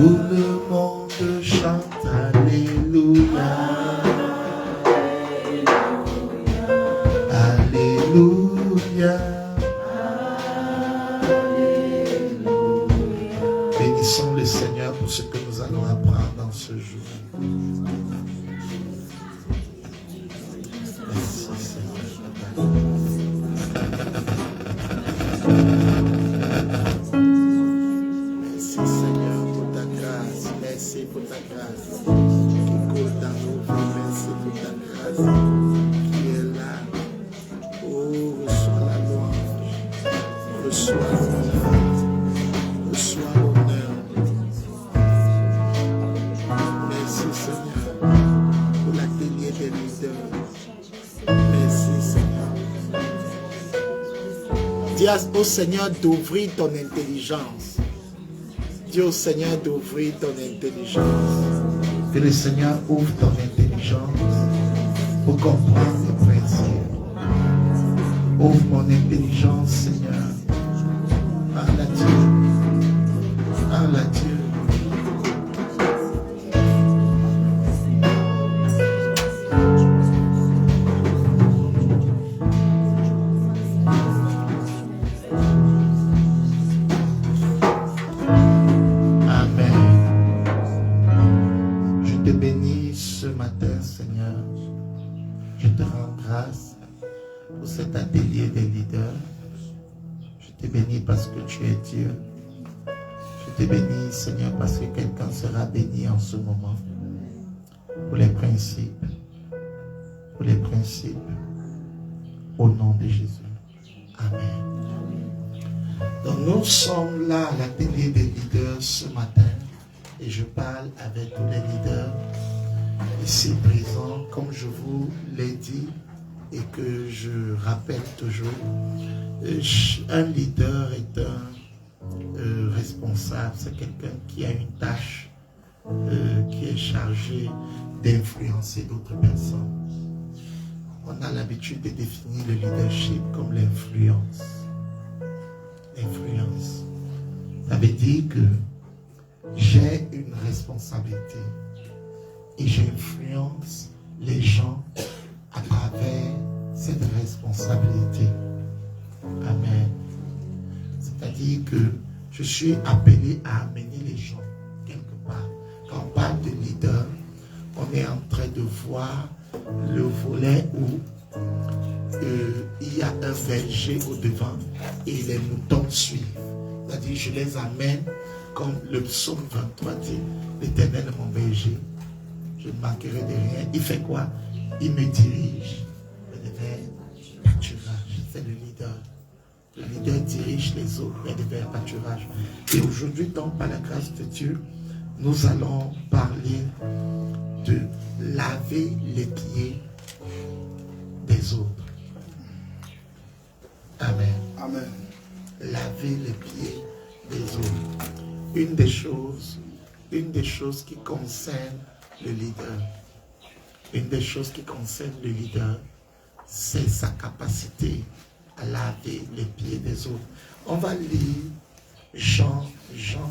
Tout le monde chante Alléluia. Alléluia. Bénissons le Seigneur pour ce que nous allons apprendre dans ce jour. Merci Seigneur. Merci Seigneur pour ta grâce. Merci pour ta grâce qui coule dans nos vies. Merci pour ta grâce qui est là. Oh, reçois la louange. Reçois l'honneur. Reçois l'honneur. Merci Seigneur pour l'atelier des leaders. Merci Seigneur. Dis au Seigneur d'ouvrir ton intelligence. Dis au Seigneur d'ouvrir ton intelligence. Que le Seigneur ouvre ton intelligence pour comprendre les principes. Ouvre mon intelligence, Seigneur. Parle à Dieu. Parle à Dieu. Pour cet atelier des leaders. Je te bénis parce que tu es Dieu. Je te bénis, Seigneur, parce que quelqu'un sera béni en ce moment. Pour les principes. Pour les principes. Au nom de Jésus. Amen. Donc nous sommes là à l'atelier des leaders ce matin. Et je parle avec tous les leaders ici présents. Comme je vous l'ai dit, et que je rappelle toujours, un leader est un responsable, c'est quelqu'un qui a une tâche, qui est chargé d'influencer d'autres personnes. On a l'habitude de définir le leadership comme l'influence. L'influence. Ça veut dire que j'ai une responsabilité et j'influence les gens à travers cette responsabilité. Amen. C'est-à-dire que je suis appelé à amener les gens quelque part. Quand on parle de leader, on est en train de voir le volet où il y a un berger au devant et les moutons suivent. C'est-à-dire je les amène comme le psaume 23 dit, l'Éternel est mon berger, je ne manquerai de rien. Il fait quoi? Il me dirige vers le pâturage. C'est le leader. Le leader dirige les autres vers le pâturage. Et aujourd'hui, donc, par la grâce de Dieu, nous allons parler de laver les pieds des autres. Amen. Amen. Laver les pieds des autres. Une des choses qui concerne le leader. Une des choses qui concerne le leader, c'est sa capacité à laver les pieds des autres. On va lire Jean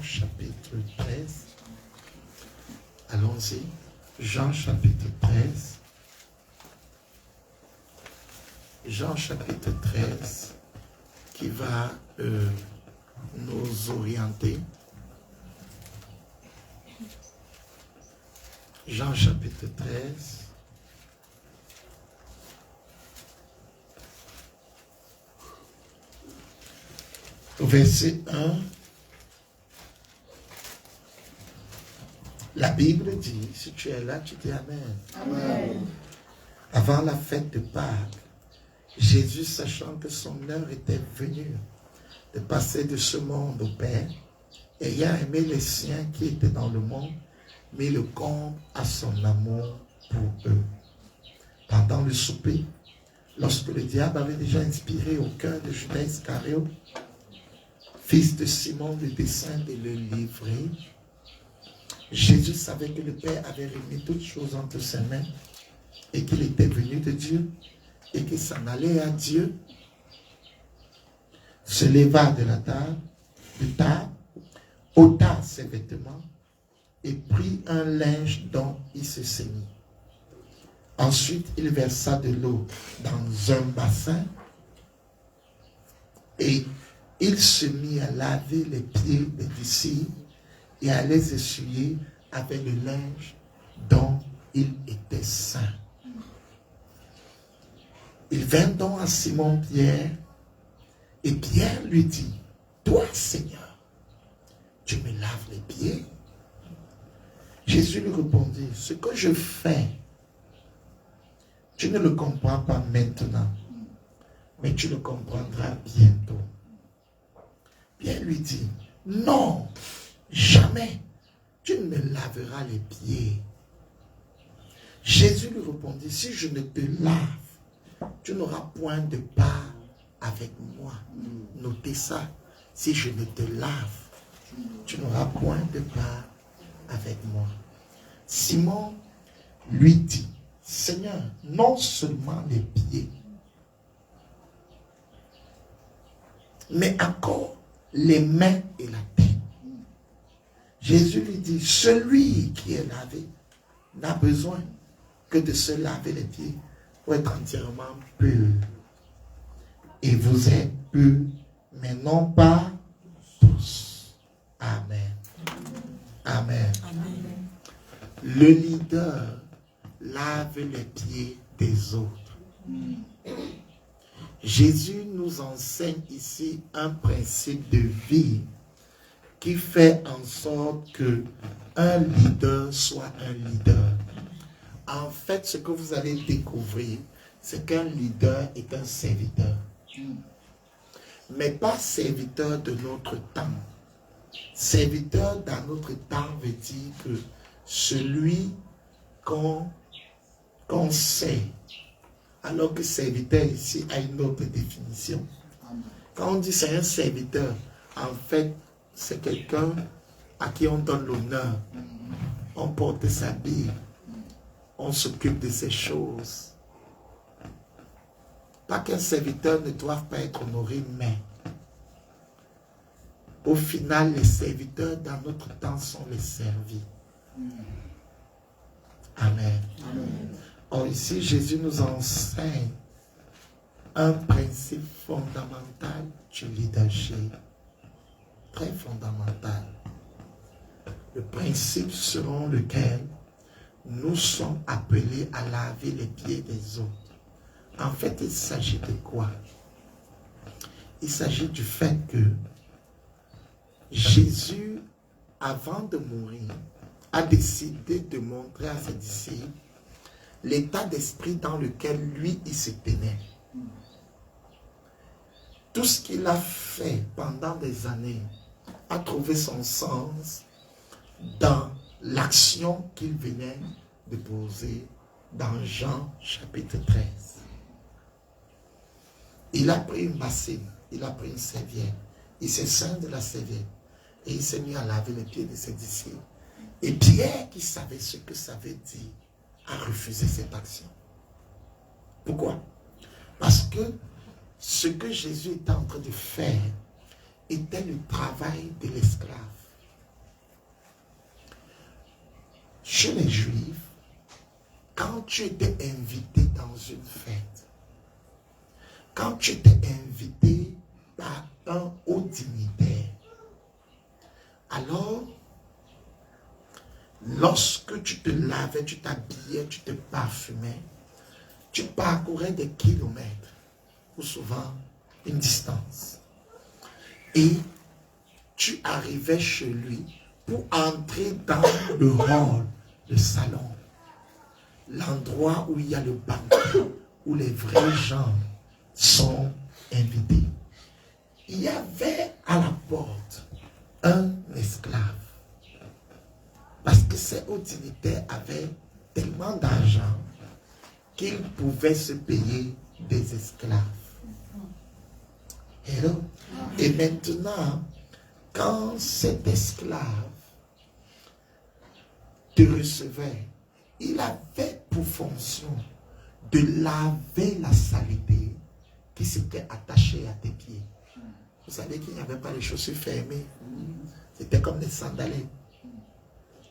chapitre 13. Allons-y. Jean chapitre 13. Jean chapitre 13 qui va nous orienter. Jean chapitre 13. Au verset 1, la Bible dit, si tu es là, tu dis Amen. Amen. Avant la fête de Pâques, Jésus, sachant que son heure était venue de passer de ce monde au Père, ayant aimé les siens qui étaient dans le monde, mit le comble à son amour pour eux. Pendant le souper, lorsque le diable avait déjà inspiré au cœur de Judas Iscariote, fils de Simon, le dessein de le livrer, Jésus savait que le Père avait remis toutes choses entre ses mains et qu'il était venu de Dieu et qu'il s'en allait à Dieu, se leva de la table, ôta ses vêtements et prit un linge dont il se ceignit. Ensuite, il versa de l'eau dans un bassin et il se mit à laver les pieds des disciples et à les essuyer avec le linge dont il était saint. Il vint donc à Simon-Pierre et Pierre lui dit, « Toi, Seigneur, tu me laves les pieds ?» Jésus lui répondit, « Ce que je fais, tu ne le comprends pas maintenant, mais tu le comprendras bientôt. » Pierre lui dit, « Non, jamais, tu ne me laveras les pieds. » Jésus lui répondit, « Si je ne te lave, tu n'auras point de part avec moi. » Notez ça. Si je ne te lave, tu n'auras point de part avec moi. Simon lui dit, « Seigneur, non seulement les pieds, mais encore les mains et la tête. » Jésus lui dit, « Celui qui est lavé n'a besoin que de se laver les pieds pour être entièrement pur. Et vous êtes purs, mais non pas tous. » Amen. Amen. Amen. Le leader lave les pieds des autres. Jésus nous enseigne ici un principe de vie qui fait en sorte que un leader soit un leader. En fait, ce que vous allez découvrir, c'est qu'un leader est un serviteur. Mais pas serviteur de notre temps. Serviteur dans notre temps veut dire que celui qu'on sait, alors que serviteur ici a une autre définition. Quand on dit c'est un serviteur, en fait, c'est quelqu'un à qui on donne l'honneur. On porte sa Bible. On s'occupe de ces choses. Pas qu'un serviteur ne doive pas être honoré, mais au final, les serviteurs dans notre temps sont les servis. Amen. Amen. Or ici, Jésus nous enseigne un principe fondamental du leadership. Très fondamental. Le principe selon lequel nous sommes appelés à laver les pieds des autres. En fait, il s'agit de quoi? Il s'agit du fait que Jésus, avant de mourir, a décidé de montrer à ses disciples l'état d'esprit dans lequel lui, il se tenait. Tout ce qu'il a fait pendant des années a trouvé son sens dans l'action qu'il venait de poser dans Jean chapitre 13. Il a pris une bassine, il a pris une serviette, il s'est ceint de la serviette et il s'est mis à laver les pieds de ses disciples. Et Pierre, qui savait ce que ça veut dire, a refusé cette action. Pourquoi? Parce que ce que Jésus était en train de faire était le travail de l'esclave. Chez les Juifs, quand tu étais invité dans une fête, quand tu étais invité par un haut dignitaire, alors, lorsque tu te lavais, tu t'habillais, tu te parfumais, tu parcourais des kilomètres, ou souvent une distance. Et tu arrivais chez lui pour entrer dans le hall, le salon, l'endroit où il y a le banquet, où les vrais gens sont invités. Il y avait à la porte un esclave. Parce que ces hauts dignitaires avaient tellement d'argent qu'ils pouvaient se payer des esclaves. Hello? Et maintenant, quand cet esclave te recevait, il avait pour fonction de laver la saleté qui s'était attachée à tes pieds. Vous savez qu'il n'y avait pas les chaussures fermées. C'était comme des sandalettes.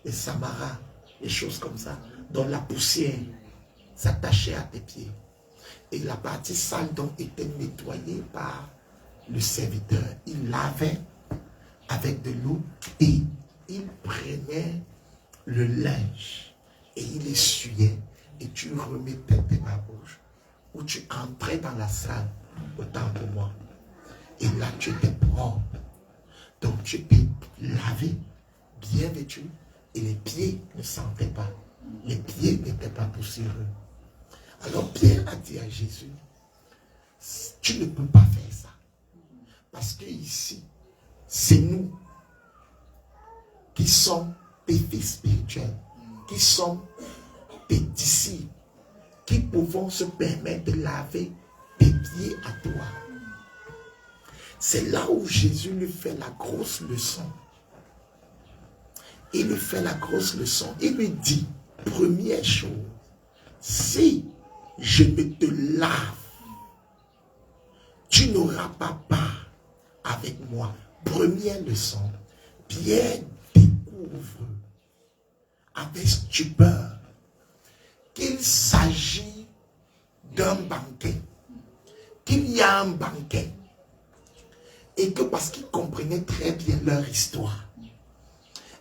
les samaras, les choses comme ça, dont la poussière s'attachait à tes pieds. Et la partie sale donc était nettoyée par le serviteur. Il lavait avec de l'eau et il prenait le linge et il essuyait et tu remettais tes mains rouges. Ou tu entrais dans la salle, autant pour moi. Et là, tu étais propre. Donc, tu étais lavé, bien vêtu, et les pieds ne sentaient pas. Les pieds n'étaient pas poussiéreux. Alors, Pierre a dit à Jésus, tu ne peux pas faire ça. Parce que ici, c'est nous qui sommes tes fils spirituels, qui sommes tes disciples, qui pouvons se permettre de laver tes pieds à toi. C'est là où Jésus lui fait la grosse leçon. Il lui fait la grosse leçon. Il lui dit, première chose, si je ne te lave, tu n'auras pas part avec moi. Première leçon, Pierre découvre avec stupeur qu'il s'agit d'un banquet, qu'il y a un banquet, et que parce qu'il comprenait très bien leur histoire,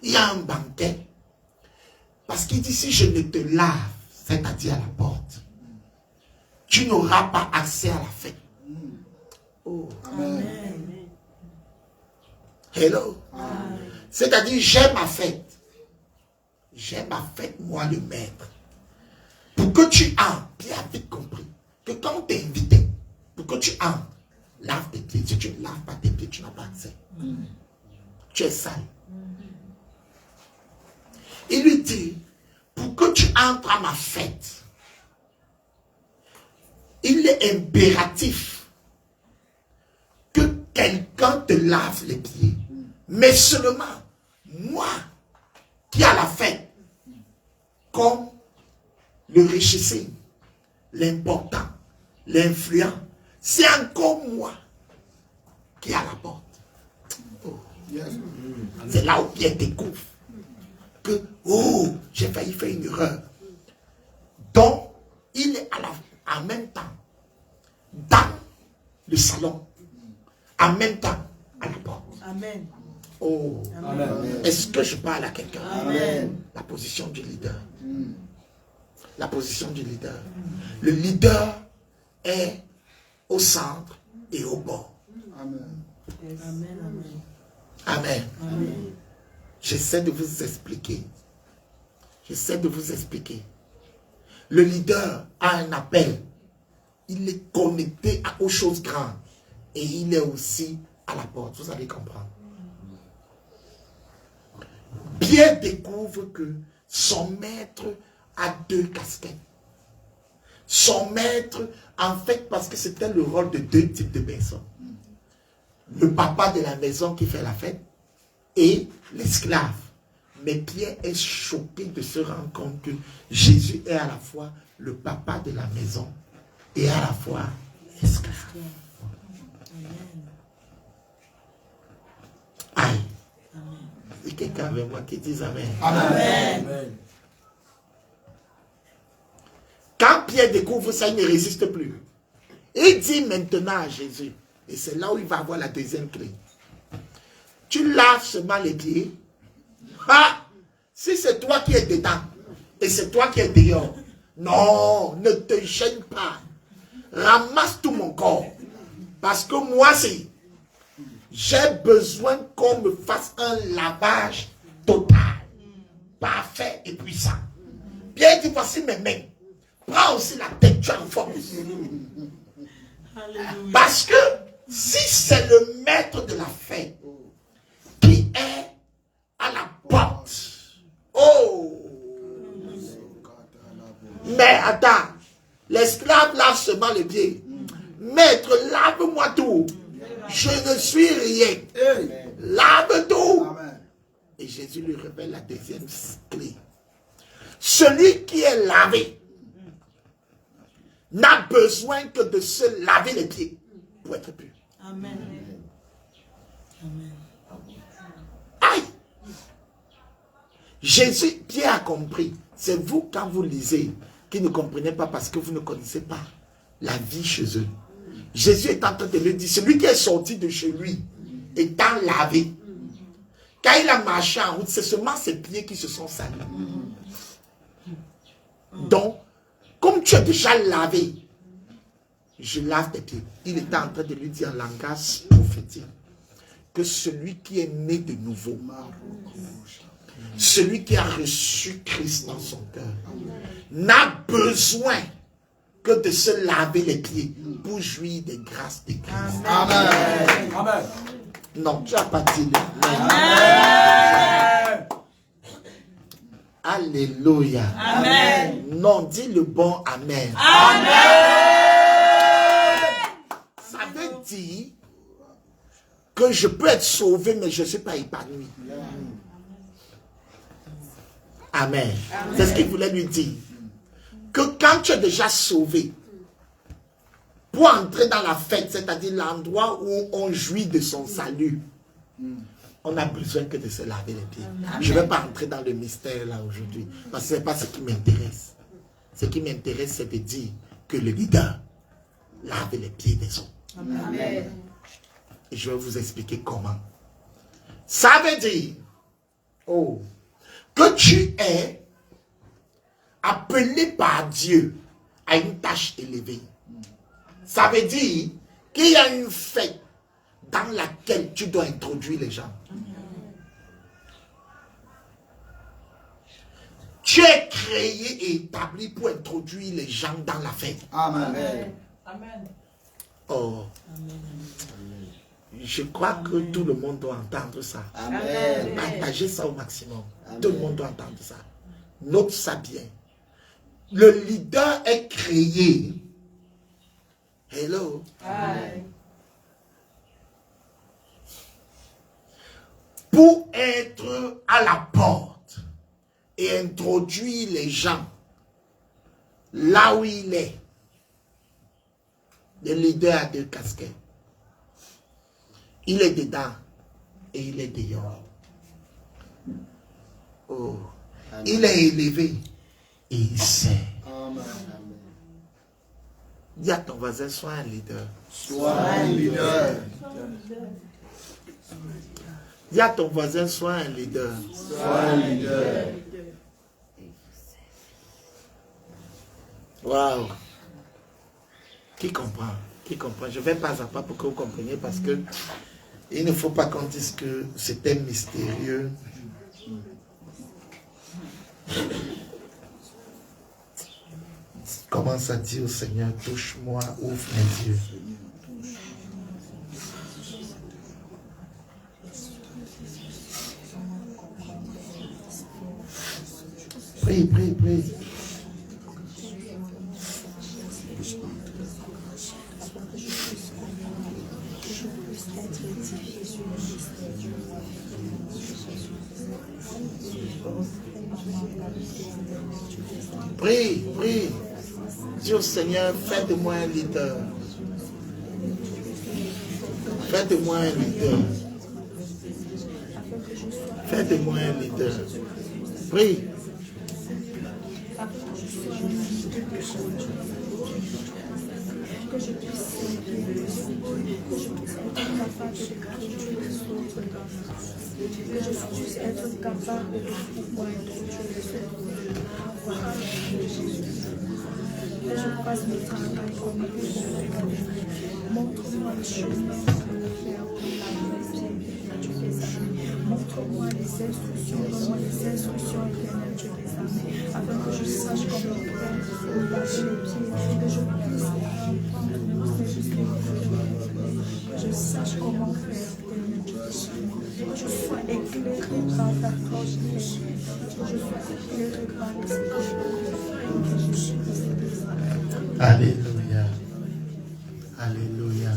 il y a un banquet, parce qu'il dit, si je ne te lave, c'est-à-dire à la porte, tu n'auras pas accès à la fête. Oh. Amen. Hello. C'est-à-dire, j'ai ma fête. J'ai ma fête, moi le maître. Pour que tu entres, Pierre a vite compris que quand tu es invité, pour que tu entres, lave tes pieds. Si tu ne laves pas tes pieds, tu n'as pas accès. Tu es sale. Il lui dit, pour que tu entres à ma fête, il est impératif que quelqu'un te lave les pieds. Mais seulement, moi, qui a la fête, comme le richissime, l'important, l'influent, c'est encore moi qui a la porte. Oh. C'est là où Pierre découvre que, oh, j'ai failli faire une erreur. Donc, il est en même temps dans le salon, en même temps à la porte. Amen. Oh, est-ce que je parle à quelqu'un? La position du leader. La position du leader. Le leader est au centre et au bord. Amen. Amen. Amen. J'essaie de vous expliquer. J'essaie de vous expliquer. Le leader a un appel. Il est connecté aux choses grandes. Et il est aussi à la porte. Vous allez comprendre. Pierre découvre que son maître a deux casquettes. Son maître, en fait, parce que c'était le rôle de deux types de personnes. Le papa de la maison qui fait la fête et l'esclave. Mais Pierre est choqué de se rendre compte que Jésus est à la fois le papa de la maison et à la fois l'esclave. Aïe. Il y a quelqu'un avec moi qui dit Amen. Amen. Amen. Quand Pierre découvre ça, il ne résiste plus. Il dit maintenant à Jésus, et c'est là où il va avoir la deuxième clé. Tu laves seulement les pieds. Ah, si c'est toi qui es dedans, et c'est toi qui es dehors, non, ne te gêne pas. Ramasse tout mon corps. Parce que moi, j'ai besoin qu'on me fasse un lavage total, parfait et puissant. Bien dit, voici mes mains. Prends aussi la tête, tu en force. Parce que si c'est le maître de la fête qui est à la porte, oh, mais attends, l'esclave lave seulement les pieds. Maître, lave-moi tout. Je ne suis rien. Lave tout. Et Jésus lui révèle la deuxième clé. Celui qui est lavé n'a besoin que de se laver les pieds pour être pur. Amen. Amen. Aïe. Jésus, Pierre a compris. C'est vous, quand vous lisez, qui ne comprenez pas parce que vous ne connaissez pas la vie chez eux. Jésus est en train de lui dire, celui qui est sorti de chez lui, étant lavé, quand il a marché en route, c'est seulement ses pieds qui se sont salis. Donc, comme tu es déjà lavé, je lave tes pieds. Il était en train de lui dire en langage prophétique que celui qui est né de nouveau, celui qui a reçu Christ dans son cœur, n'a besoin que de se laver les pieds pour jouir des grâces de Christ. Amen. Amen. Non, tu n'as pas dit le Amen. Alléluia. Amen. Non, dis le bon Amen. Amen. Ça veut dire que je peux être sauvé, mais je ne suis pas épanoui. Amen. C'est ce qu'il voulait lui dire. Que quand tu es déjà sauvé, pour entrer dans la fête, c'est-à-dire l'endroit où on jouit de son salut, on n'a besoin que de se laver les pieds. Je ne vais pas entrer dans le mystère là aujourd'hui, parce que ce n'est pas ce qui m'intéresse. Ce qui m'intéresse, c'est de dire que le leader lave les pieds des autres. Amen. Et je vais vous expliquer comment. Ça veut dire que tu es appelé par Dieu à une tâche élevée. Ça veut dire qu'il y a une fête dans laquelle tu dois introduire les gens. Tu es créé et établi pour introduire les gens dans la fête. Amen. Amen. Oh. Je crois que tout le monde doit entendre ça. Amen. Partagez ça au maximum. Amen. Tout le monde doit entendre ça. Note ça bien. Le leader est créé. Hello. Amen. Pour être à la porte et introduire les gens là où il est. Le leader a deux casquettes. Il est dedans et il est dehors. Oh. Il est élevé et il sait. Amen. Dis à ton voisin, sois un leader. Sois un leader. Dis à ton voisin, sois un leader. Sois un leader. Waouh. Qui comprend? Qui comprend? Je vais pas à pas pour que vous compreniez parce que il ne faut pas qu'on dise que c'était mystérieux. Commence à dire au Seigneur, touche-moi, ouvre mes yeux. Prie, prie, prie. Prie, prie. Dis au Seigneur, fais de moi un leader. Fais de moi un leader. Fais de moi un leader. Prie. Que je puisse être capable de pouvoir introduire que je fasse mon travail comme il faut. Montre-moi le chemin à faire pour la Dieu des armées. Montre-moi les instructions, donne-moi les instructions éternelles, Dieu des armées, afin que je sache comment faire pour lâcher les pieds, que je puisse prendre que je sache comment faire, que je sois éclairé par ta torche, que je sois éclairé par l'Esprit. Alléluia. Alléluia.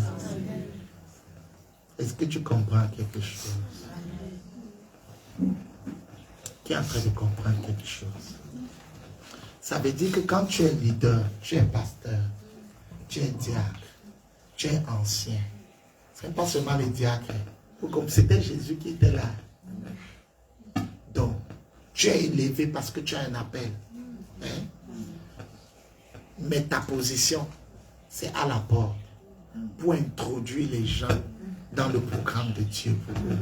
Est-ce que tu comprends quelque chose? Qui est en train de comprendre quelque chose? Ça veut dire que quand tu es leader, tu es pasteur, tu es diacre, tu es ancien. Ce n'est pas seulement les diacres. Comme c'était Jésus qui était là. Donc, Tu es élevé parce que tu as un appel. Hein? Mais ta position, c'est à la porte pour introduire les gens dans le programme de Dieu pour eux.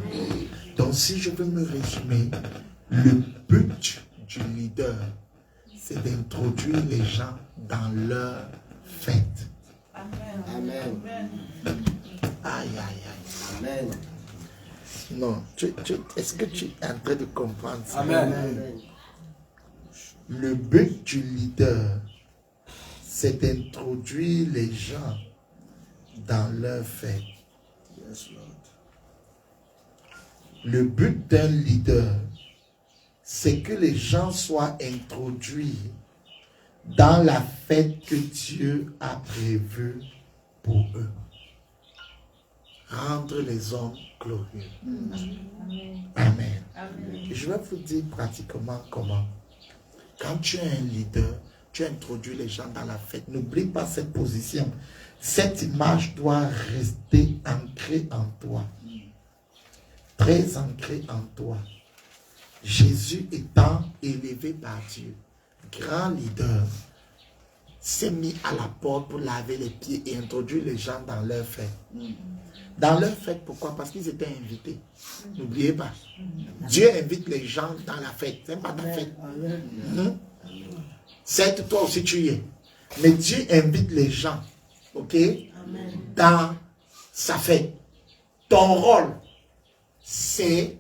Donc si je veux me résumer, le but du leader, c'est d'introduire les gens dans leur fête. Amen. Aïe, aïe, aïe. Amen. Non, est-ce que tu es en train de comprendre ça? Amen. Le but du leader, c'est d'introduire les gens dans leur fête. Yes, Lord. Le but d'un leader, c'est que les gens soient introduits dans la fête que Dieu a prévue pour eux. Rendre les hommes glorieux. Amen. Et je vais vous dire pratiquement comment. Quand tu es un leader, tu introduis les gens dans la fête. N'oublie pas cette position. Cette image doit rester ancrée en toi. Très ancrée en toi. Jésus étant élevé par Dieu, grand leader, s'est mis à la porte pour laver les pieds et introduire les gens dans leur fête. Dans leur fête, pourquoi? Parce qu'ils étaient invités. N'oubliez pas. Dieu invite les gens dans la fête. C'est pas ta fête. C'est toi aussi tu y es. Mais Dieu invite les gens, ok, dans sa fête. Ton rôle, c'est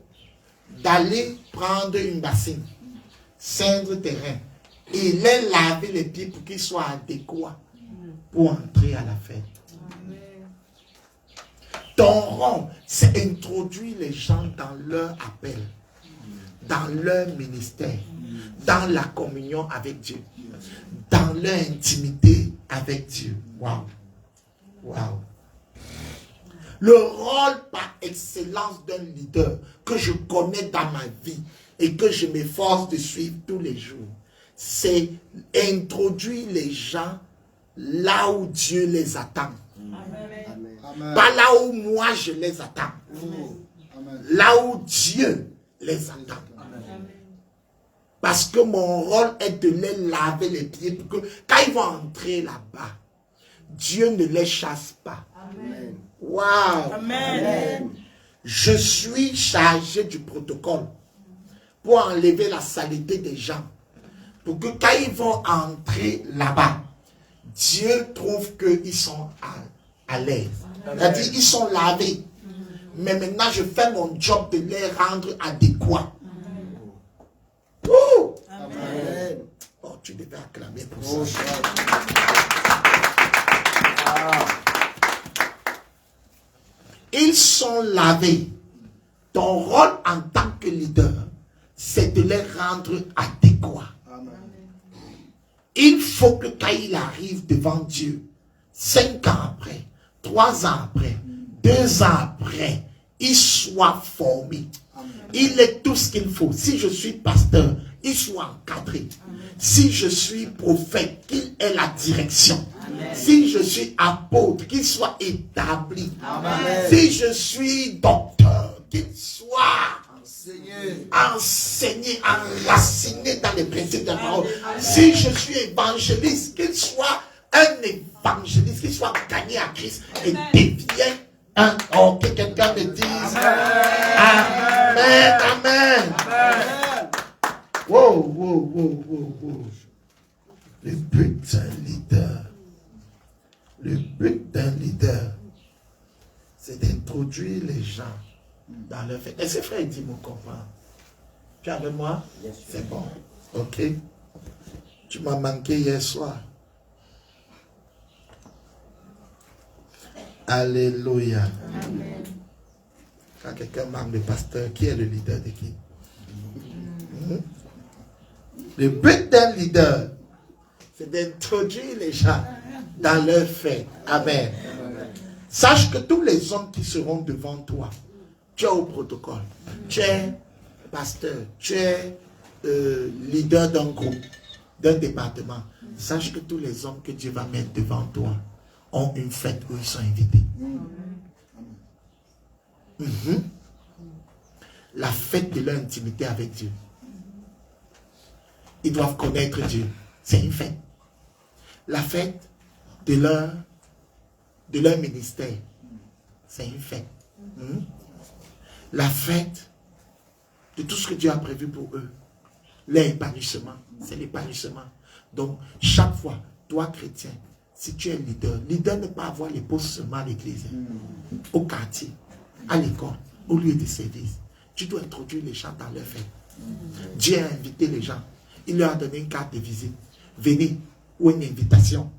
d'aller prendre une bassine, ceindre tes reins et les laver les pieds pour qu'ils soient adéquats pour entrer à la fête. Ton rôle, c'est introduire les gens dans leur appel, dans leur ministère, dans la communion avec Dieu, dans leur intimité avec Dieu. Waouh! Waouh! Le rôle par excellence d'un leader que je connais dans ma vie et que je m'efforce de suivre tous les jours, c'est introduire les gens là où Dieu les attend. Amen. Pas là où moi je les attends. Là où Dieu les attend. Parce que mon rôle est de les laver les pieds pour que quand ils vont entrer là-bas, Dieu ne les chasse pas. Amen. Wow. Amen. Je suis chargé du protocole pour enlever la saleté des gens. Pour que quand ils vont entrer là-bas, Dieu trouve qu'ils sont à l'aise. C'est-à-dire ils sont lavés. Mais maintenant, je fais mon job de les rendre adéquats. Oh! Amen. Oh, tu devais acclamer pour ça. Ils sont lavés. Ton rôle en tant que leader, c'est de les rendre adéquats. Il faut que quand il arrive devant Dieu, 5 ans après, 3 ans après, 2 ans après, il soit formé. Il est tout ce qu'il faut. Si je suis pasteur, il soit encadré. Si je suis prophète, qu'il ait la direction. Si je suis apôtre, qu'il soit établi. Si je suis docteur, qu'il soit enseigné, enraciné dans les principes de la parole. Si je suis évangéliste, qu'il soit un évangéliste, qu'il soit gagné à Christ et devienne un... Oh, que quelqu'un me dise Amen, Amen. Wow, wow, wow, wow, wow. Le but d'un leader, le but d'un leader, c'est d'introduire les gens dans leur fête. Est-ce que frère dit me comprend? Tu es avec moi? C'est bon. Ok. Tu m'as manqué hier soir. Alléluia. Amen. Quand quelqu'un manque de pasteur, qui est le leader de qui? Le but d'un leader, c'est d'introduire les gens dans leur fête. Amen. Sache que tous les hommes qui seront devant toi, tu es au protocole, tu es pasteur, tu es leader d'un groupe, d'un département. Sache que tous les hommes que Dieu va mettre devant toi ont une fête où ils sont invités. La fête de leur intimité avec Dieu. ils doivent connaître Dieu. C'est une fête. La fête de leur ministère, c'est une fête. La fête de tout ce que Dieu a prévu pour eux. L'épanouissement, c'est l'épanouissement. Donc, chaque fois, toi, chrétien, si tu es leader ne pas avoir les postes seulement à l'église, au quartier, à l'école, au lieu de service. Tu dois introduire les gens dans leur fête. Dieu a invité les gens. Il leur a donné une carte de visite. Venez, ou une invitation.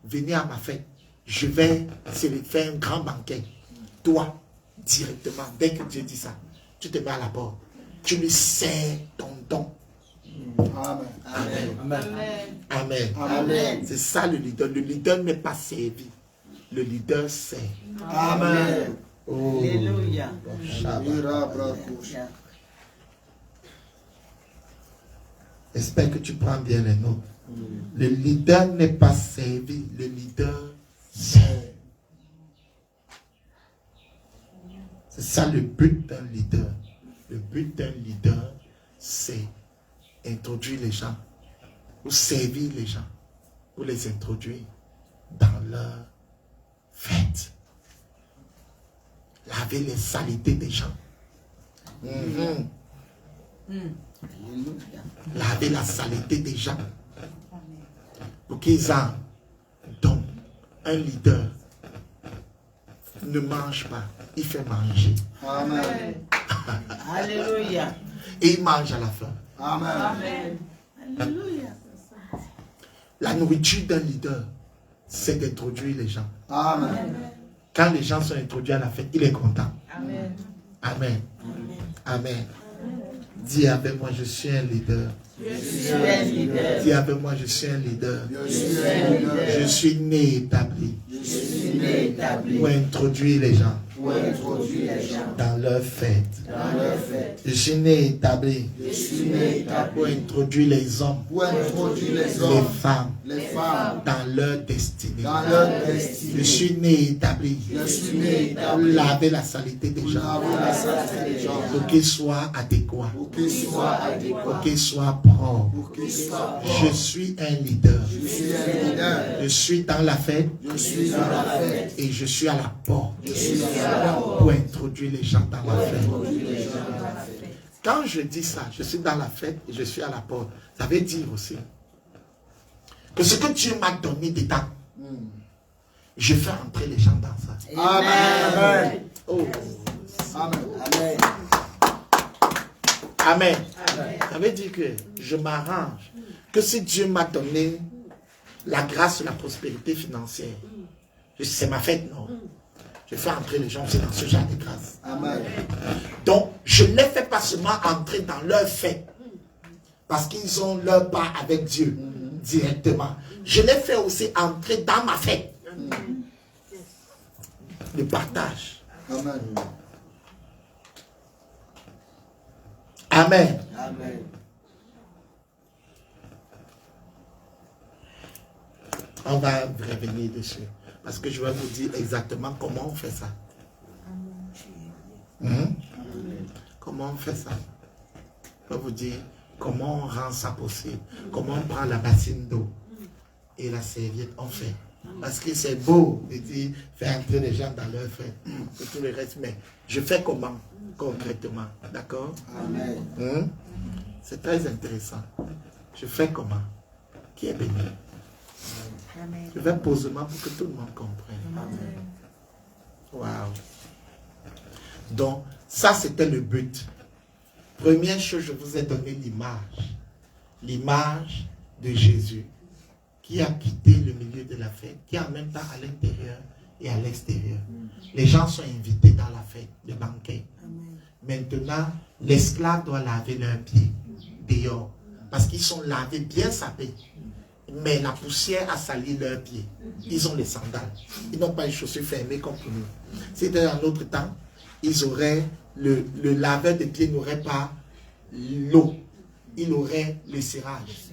Venez à ma fête. Je vais faire un grand banquet. Toi, directement, dès que Dieu dit ça, tu te mets à la porte. Tu lui sers ton don. Amen. Amen. Amen. Amen. C'est ça le leader. Le leader n'est pas servi. Le leader sert. Amen. Oh. Alléluia. J'espère que tu prends bien les notes. Le leader n'est pas servi. Le leader sert. C'est ça le but d'un leader. Le but d'un leader, c'est introduire les gens, ou servir les gens, ou les introduire dans leur fête. Laver les saletés des gens. Laver la saleté des gens. Pour qu'ils en donc un leader ne mange pas, il fait manger. Amen. Alléluia. Et il mange à la fin. Amen. Amen. Alléluia. La nourriture d'un leader, c'est d'introduire les gens. Amen. Quand les gens sont introduits à la fête, il est content. Amen. Amen. Amen. Dis avec moi, je suis un leader. Je suis un leader. Dis avec moi, je suis un leader. Je suis un leader. Je suis né établi Je suis né établi pour introduire les gens pour introduire les gens dans leur fête. dans leur fête. Je suis né établi Je suis né établi pour introduire les hommes, pour introduire les les hommes, femmes les femmes dans leur destinée. dans leur Je destinée. suis né établi Je suis né pour établi laver la saleté des pour gens, laver la saleté des gens, pour qu'ils soient adéquats, pour qu'ils soient adéquats, pour qu'ils soient propres. pour qu'ils soient Je suis un leader. Je suis un leader. Je suis dans la fête Je suis dans la fête. et je suis à la porte Je suis à la porte pour introduire les gens dans la fête. pour les gens dans la fête. Quand je dis ça, je suis dans la fête et je suis à la porte, ça veut dire aussi que ce que Dieu m'a donné d'état, je fais entrer les gens dans ça. Amen. Oh. Amen. Amen. Amen. Ça veut dire que je m'arrange. Que si Dieu m'a donné la grâce et la prospérité financière, c'est ma fête, non. Je fais entrer les gens aussi dans ce genre de grâce. Amen. Donc, je ne les fais pas seulement entrer dans leur fête, parce qu'ils ont leur part avec Dieu directement. Je les fais aussi entrer dans ma fête. Le partage. Amen. Amen. Amen. On va revenir dessus. Parce que je vais vous dire exactement comment on fait ça. Comment on fait ça? Je vais vous dire comment on rend ça possible. Comment on prend la bassine d'eau et la serviette, on fait. Parce que c'est beau de dire faire entrer les gens dans leur fête et tout le reste. Mais je fais comment concrètement? D'accord? Amen. C'est très intéressant. Je fais comment? Qui est béni? Je vais posément pour que tout le monde comprenne. Wow. Donc, ça c'était le but. Première chose, je vous ai donné l'image. L'image de Jésus qui a quitté le milieu de la fête, qui est en même temps à l'intérieur et à l'extérieur. Les gens sont invités dans la fête, le banquet. Maintenant, l'esclave doit laver leurs pieds dehors. Parce qu'ils sont lavés, bien sapés. Mais la poussière a sali leurs pieds. Ils ont les sandales. Ils n'ont pas les chaussures fermées comme pour nous. C'était en notre temps, ils auraient, le laveur de pieds n'aurait pas l'eau. Il aurait le cirage.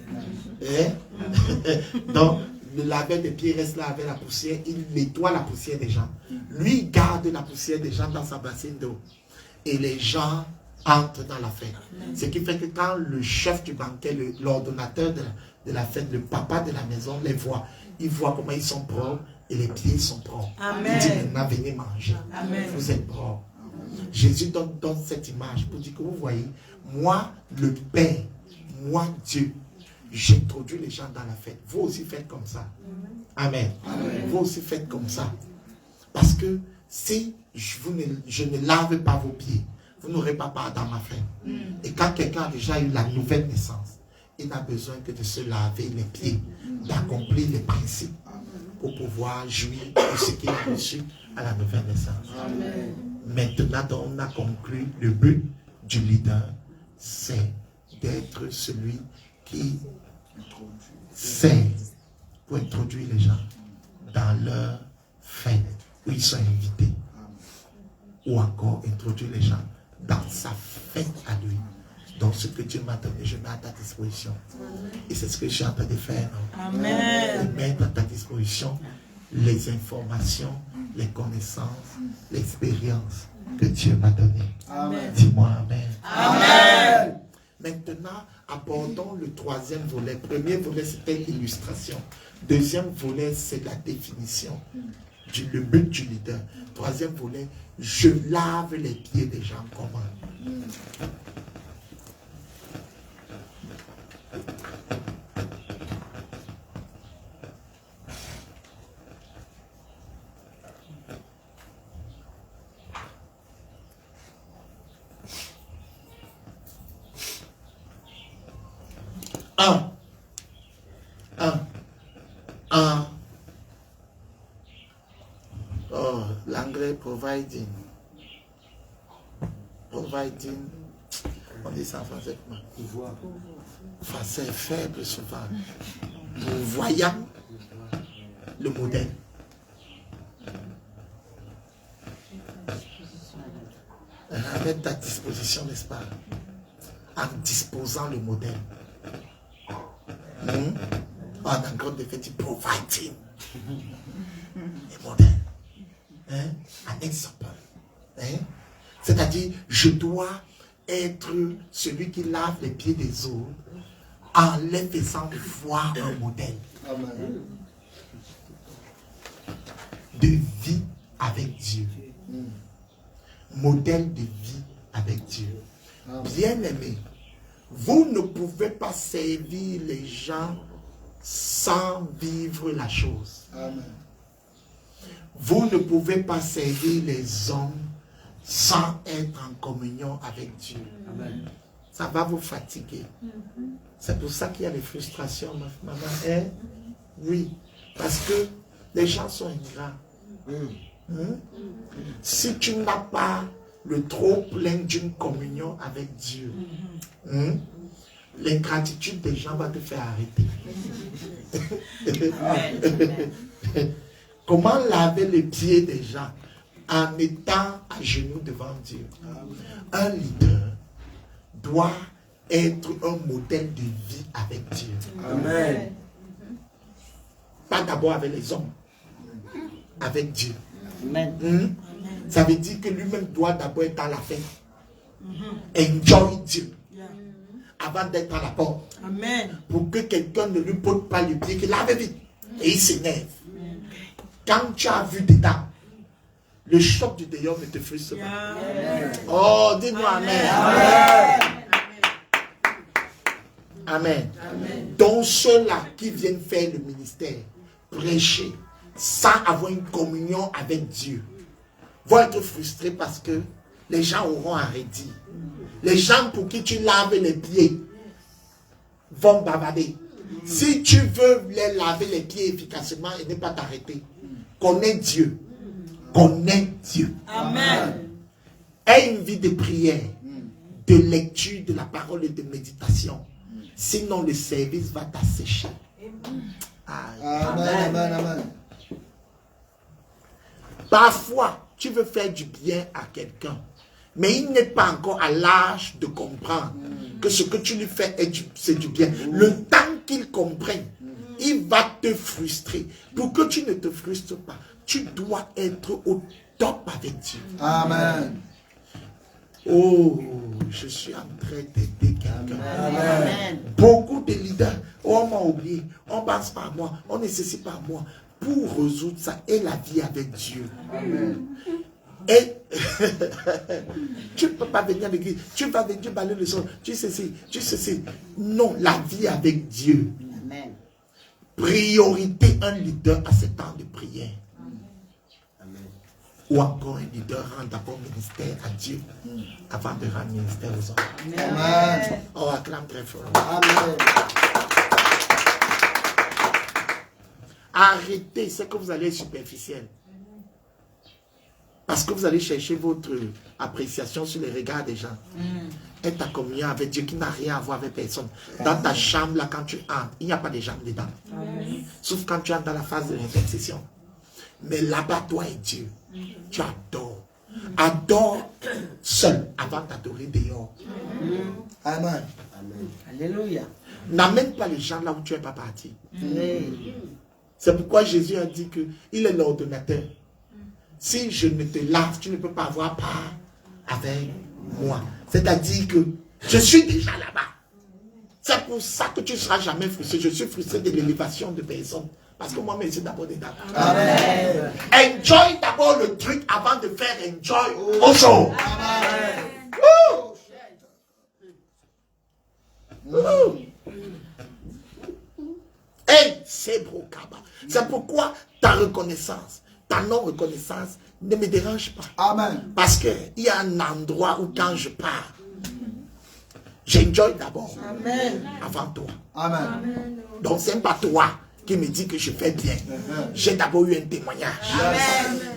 Donc, le laveur de pieds reste là avec la poussière. Il nettoie la poussière des gens. Lui, il garde la poussière des gens dans sa bassine d'eau. Et les gens entre dans la fête. Ce qui fait que quand le chef du banquet, l'ordonnateur de la fête, le papa de la maison les voit, il voit comment ils sont propres et les pieds sont propres. Amen. Il dit maintenant venez manger. Amen. Vous êtes propres. Jésus donne cette image pour dire que vous voyez, moi le Père, moi Dieu, j'introduis les gens dans la fête. Vous aussi faites comme ça. Amen. Amen. Vous aussi faites comme ça. Parce que si je ne lave pas vos pieds, vous n'aurez pas part dans ma fête. Et quand quelqu'un a déjà eu la nouvelle naissance, il n'a besoin que de se laver les pieds, d'accomplir les principes pour pouvoir jouir de ce qu'il a reçu à la nouvelle naissance. Amen. Maintenant, on a conclu le but du leader, c'est d'être celui qui sert pour introduire les gens dans leur fête où ils sont invités, ou encore introduire les gens dans sa fête à lui. Donc ce que Dieu m'a donné, je mets à ta disposition. Et c'est ce que je suis en train de faire. Amen. De mettre à ta disposition les informations, les connaissances, l'expérience que Dieu m'a donné. Dis-moi Amen. Amen. Maintenant, abordons le troisième volet. Premier volet, c'était l'illustration. Deuxième volet, c'est la définition. Le but du leader. Troisième volet, je lave les pieds des gens. Comment? Oh, l'anglais providing. Providing. On dit ça en français comment? Pouvoir. Français faible souvent. Voyant le modèle. Avec ta disposition, n'est-ce pas? En disposant le modèle. En anglais, on fait du providing. Le modèle. Un exemple. C'est-à-dire, je dois être celui qui lave les pieds des autres en les faisant voir un modèle de vie avec Dieu. Modèle de vie avec Dieu. Bien-aimé, vous ne pouvez pas servir les gens sans vivre la chose. Amen. Vous ne pouvez pas servir les hommes sans être en communion avec Dieu. Amen. Ça va vous fatiguer. C'est pour ça qu'il y a des frustrations, maman. Oui, parce que les gens sont ingrats. Si tu n'as pas le trop plein d'une communion avec Dieu, l'ingratitude des gens va te faire arrêter. Comment laver les pieds des gens en étant à genoux devant Dieu? Un leader doit être un modèle de vie avec Dieu. Amen. Pas d'abord avec les hommes, avec Dieu. Amen. Ça veut dire que lui-même doit d'abord être à la fête. Enjoy Dieu. Avant d'être à la porte. Amen. Pour que quelqu'un ne lui porte pas le pied, qu'il lave vite. Et il s'énerve. Quand tu as vu dedans, le choc du dehors ne te frustre pas. Oh, dis-moi Amen. Amen. Amen. Amen. Donc ceux-là qui viennent faire le ministère, prêcher, sans avoir une communion avec Dieu, vont être frustrés parce que les gens auront arrêté. Les gens pour qui tu laves les pieds vont bavarder. Si tu veux les laver les pieds efficacement et ne pas t'arrêter, connais Dieu. Connais Dieu. Amen. Aie une vie de prière, de lecture de la parole et de méditation. Sinon, le service va t'assécher. Amen. Amen. Amen. Parfois, tu veux faire du bien à quelqu'un, mais il n'est pas encore à l'âge de comprendre que ce que tu lui fais, c'est du bien. Le temps qu'il comprenne, il va te frustrer. Pour que tu ne te frustres pas, tu dois être au top avec Dieu. Amen. Oh, je suis en train d'aider quelqu'un. Amen. Beaucoup de leaders, on m'a oublié, on ne pense pas à moi, on ne sait pas à moi. Pour résoudre ça, et la vie avec Dieu. Amen. Et tu ne peux pas venir à l'église, tu vas venir balayer le sol, tu sais si. Non, la vie avec Dieu. Amen. Priorité, un leader à ce temps de prière. Amen. Ou encore un leader rend d'abord ministère à Dieu avant de rendre ministère aux hommes. Amen. Oh, acclame très fort. Amen. Arrêtez, c'est que vous allez être superficiel. Parce que vous allez chercher votre appréciation sur les regards des gens. Et ta communion avec Dieu qui n'a rien à voir avec personne. Dans ta chambre, là, quand tu entres, il n'y a pas de gens dedans. Sauf quand tu entres dans la phase de l'intercession. Mais là-bas, toi et Dieu, tu adores. Adore seul avant d'adorer dehors. Amen. Amen. Alléluia. N'amène pas les gens là où tu n'es pas parti. Amen. C'est pourquoi Jésus a dit qu'il est l'ordonnateur. Si je ne te lave, tu ne peux pas avoir part avec moi. C'est-à-dire que je suis déjà là-bas. C'est pour ça que tu ne seras jamais frustré. Je suis frustré de l'élévation de personnes. Parce que moi-même, c'est d'abord des dates. Amen. Enjoy d'abord le truc avant de faire enjoy au show. Et c'est brocaba. C'est pourquoi ta reconnaissance, ta non-reconnaissance ne me dérange pas. Amen. Parce qu'il y a un endroit où quand je pars, j'enjoy d'abord avant toi. Amen. Donc ce n'est pas toi qui me dit que je fais bien. J'ai d'abord eu un témoignage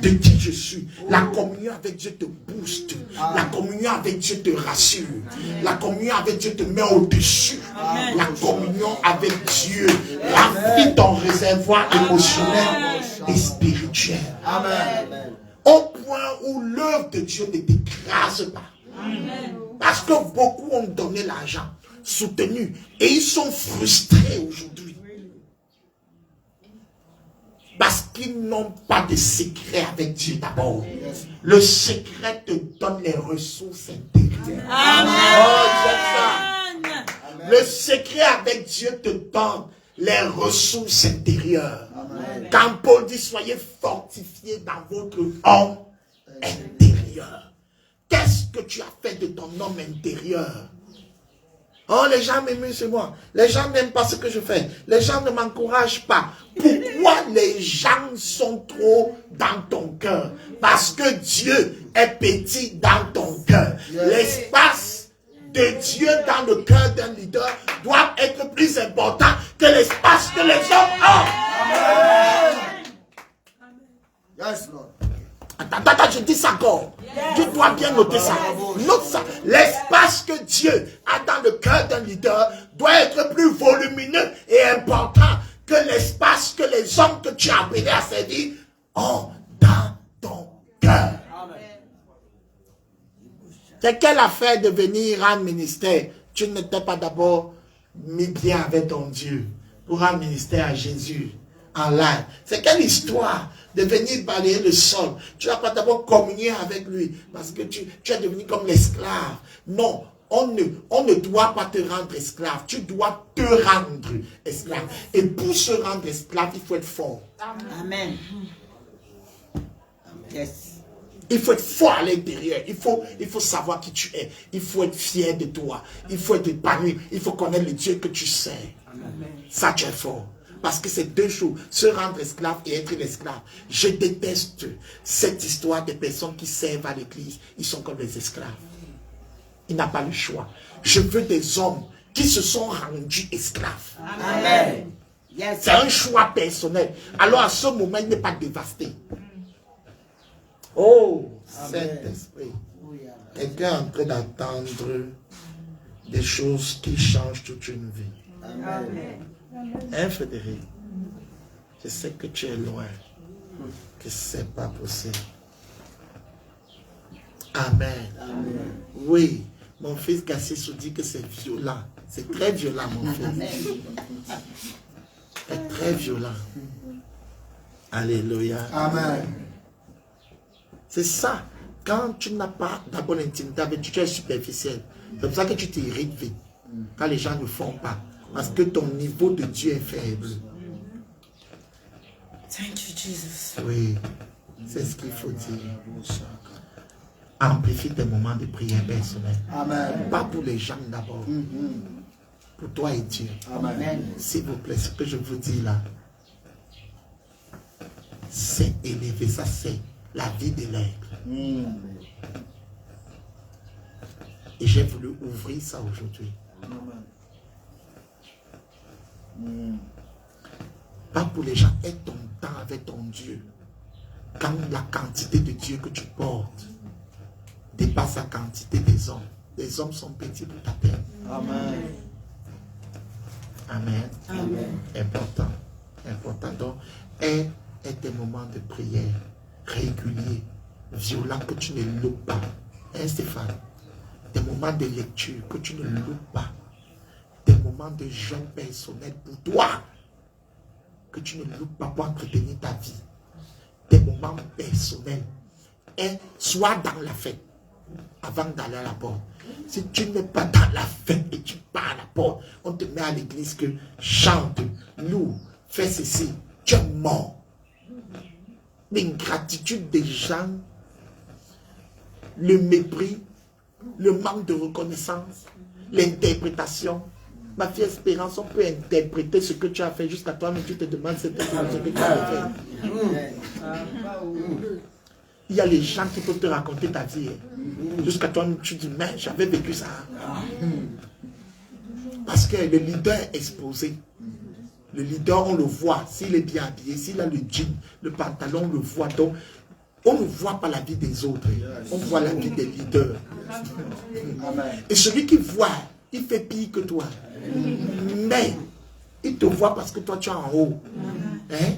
de qui je suis. La communion avec Dieu te booste. La communion avec Dieu te rassure. La communion avec Dieu te met au-dessus. La communion avec Dieu remplit ton réservoir émotionnel et spirituel. Amen. Au point où l'œuvre de Dieu ne t'écrase pas. Parce que beaucoup ont donné l'argent, soutenu, et ils sont frustrés aujourd'hui. Parce qu'ils n'ont pas de secret avec Dieu d'abord. Le secret te donne les ressources intérieures. Oh, j'aime ça. Le secret avec Dieu te donne les ressources intérieures. Quand Paul dit, soyez fortifiés dans votre homme intérieur. Qu'est-ce que tu as fait de ton homme intérieur? Oh, les gens m'aiment chez moi. Les gens n'aiment pas ce que je fais. Les gens ne m'encouragent pas. Pourquoi les gens sont trop dans ton cœur? Parce que Dieu est petit dans ton cœur. L'espace de Dieu dans le cœur d'un leader doit être plus important que l'espace que les hommes ont. Yes, Lord. Attends, je dis ça encore. Tu dois bien noter ça. Note ça. L'espace que Dieu a dans le cœur d'un leader doit être plus volumineux et important que l'espace que les hommes que tu as appelés à servir ont dans ton cœur. C'est quelle affaire de venir rendre ministère? Tu n'étais pas d'abord mis bien avec ton Dieu pour rendre ministère à Jésus en live. C'est quelle histoire de venir balayer le sol? Tu n'as pas d'abord communié avec lui parce que tu es devenu comme l'esclave. Non, on ne doit pas te rendre esclave. Tu dois te rendre esclave. Et pour se rendre esclave, il faut être fort. Amen. Yes. Il faut être fort à l'intérieur. Il faut savoir qui tu es. Il faut être fier de toi. Il faut être épanoui. Il faut connaître le Dieu que tu sais. Ça, tu es fort. Parce que c'est deux choses, se rendre esclave et être l'esclave. Je déteste cette histoire des personnes qui servent à l'église. Ils sont comme des esclaves. Il n'a pas le choix. Je veux des hommes qui se sont rendus esclaves. Amen. Yes. C'est un choix personnel. Alors à ce moment, il n'est pas dévasté. Oh, Saint-Esprit. Quelqu'un est en train d'entendre des choses qui changent toute une vie. Amen. Hein, Frédéric? Je sais que tu es loin, que c'est pas possible. Amen. Amen. Oui, mon fils Gassissou dit que c'est violent. C'est très violent, mon fils. C'est très violent. Alléluia. Amen. C'est ça. Quand tu n'as pas d'abord l'intimité avec Dieu, tu es superficiel. C'est pour ça que tu t'irrites vite. Quand les gens ne font pas. Parce que ton niveau de Dieu est faible. Thank you, Jesus. Oui, c'est ce qu'il faut dire. Amplifie tes moments de prière personnelle. Amen. Pas pour les gens d'abord. Pour toi et Dieu. Amen. S'il vous plaît, ce que je vous dis là, c'est élevé. Ça, c'est la vie de l'aigle. Et j'ai voulu ouvrir ça aujourd'hui. Pas pour les gens. Aie ton temps avec ton Dieu. Quand la quantité de Dieu que tu portes dépasse la quantité des hommes. Les hommes sont petits pour ta terre. Amen. Amen. Amen. Important. Important. Donc, aie des moments de prière réguliers, violents, que tu ne loupes pas. Hein, Stéphane? Des moments de lecture que tu ne loupes pas. Des moments de jeûne personnel pour toi que tu ne loupes pas pour entretenir ta vie. Des moments personnels. Et sois dans la fête avant d'aller à la porte. Si tu n'es pas dans la fête et tu pars à la porte, on te met à l'église que chante, loue, fais ceci, tu es mort. L'ingratitude des gens, le mépris, le manque de reconnaissance, l'interprétation. Ma fille Espérance, on peut interpréter ce que tu as fait jusqu'à toi, mais tu te demandes ce que tu as fait. Il y a les gens qui peuvent te raconter ta vie. Jusqu'à toi, tu dis, mais j'avais vécu ça. Parce que le leader est exposé. Le leader, on le voit. S'il est bien habillé, s'il a le jean, le pantalon, on le voit. Donc, on ne voit pas la vie des autres. On voit la vie des leaders. Et celui qui voit, il fait pire que toi. Mais, il te voit parce que toi, tu es en haut. Hein?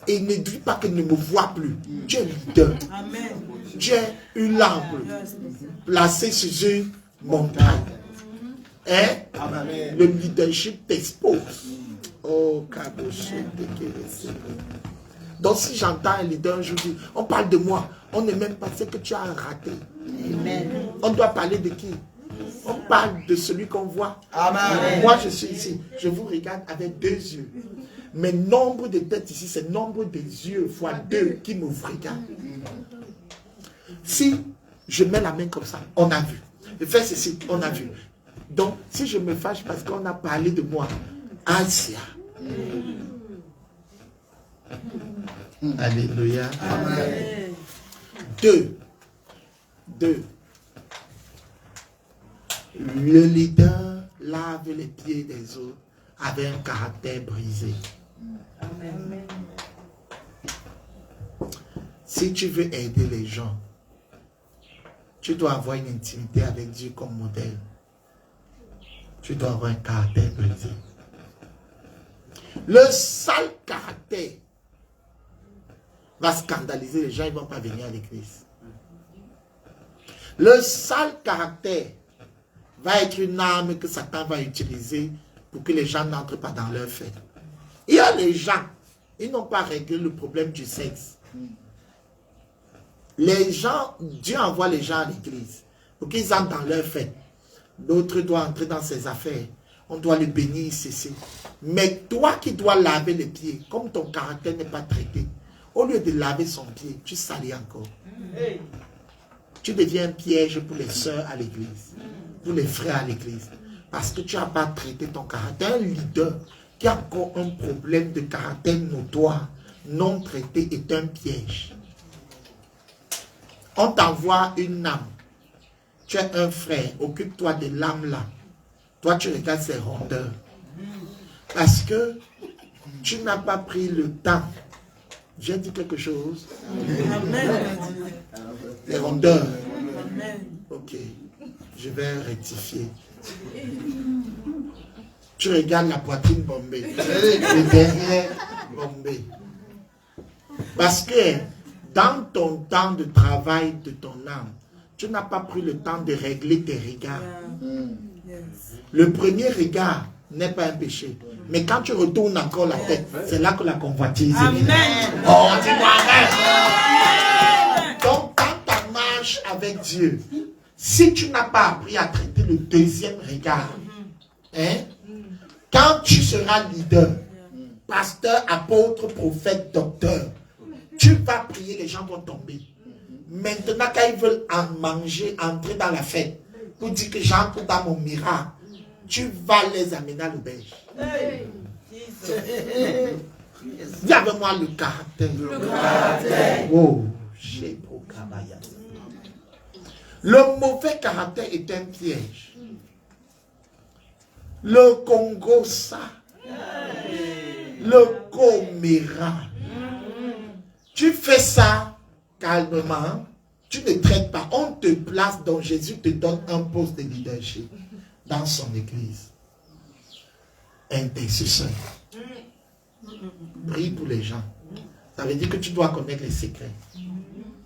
Et ne dis pas qu'il ne me voit plus. Tu es leader. Tu es une lampe placée sur une montagne. Hein? Le leadership t'expose. Oh, donc si j'entends un leader, je dis, on parle de moi. On n'est même pas ce que tu as raté. On doit parler de qui? On parle de celui qu'on voit. Amen. Moi, je suis ici. Je vous regarde avec 2 yeux. Mais nombre de têtes ici, c'est nombre des yeux fois 2 qui me regardent. Si je mets la main comme ça, on a vu. Je fais ceci, on a vu. Donc, si je me fâche parce qu'on a parlé de moi, Asia. Alléluia. Amen. 2. Le leader lave les pieds des autres avec un caractère brisé. Amen. Si tu veux aider les gens, tu dois avoir une intimité avec Dieu comme modèle. Tu dois avoir un caractère brisé. Le sale caractère va scandaliser les gens, ils ne vont pas venir à l'église. Le sale caractère va être une arme que Satan va utiliser pour que les gens n'entrent pas dans leur fête. Il y a les gens, ils n'ont pas réglé le problème du sexe. Les gens, Dieu envoie les gens à l'église pour qu'ils entrent dans leur fête. L'autre doit entrer dans ses affaires. On doit le bénir, ceci. Mais toi qui dois laver les pieds, comme ton caractère n'est pas traité, au lieu de laver son pied, tu salis encore. Tu deviens un piège pour les sœurs à l'église, pour les frères à l'église. Parce que tu n'as pas traité ton caractère. Un leader qui a encore un problème de caractère notoire, non traité, est un piège. On t'envoie une âme. Tu es un frère, occupe-toi de l'âme là. Toi, tu regardes ses rondeurs. Parce que tu n'as pas pris le temps. J'ai dit quelque chose? Amen. Les rondeurs. Amen. Ok. Je vais rectifier. Tu regardes la poitrine bombée. Le derrière bombé. Parce que dans ton temps de travail de ton âme, tu n'as pas pris le temps de régler tes regards. Le premier regard n'est pas un péché. Mais quand tu retournes encore la tête, c'est là que la convoitise est. Amen. Oh, dis-moi amen. Donc, quand tu marches avec Dieu, Si tu n'as pas appris à traiter le deuxième regard, hein, quand tu seras leader, pasteur, apôtre, prophète, docteur, tu vas prier, les gens vont tomber. Maintenant, quand ils veulent en manger, entrer dans la fête, pour dire que j'entre dans mon miracle, tu vas les amener à l'auberge. Dis avec moi le caractère. Oh, le mauvais caractère est un piège. Le Congo, ça. Le coméra. Tu fais ça calmement. Tu ne traites pas. On te place, donc Jésus te donne un poste de leadership dans son église. Intercesseur. Prie pour les gens. Ça veut dire que tu dois connaître les secrets.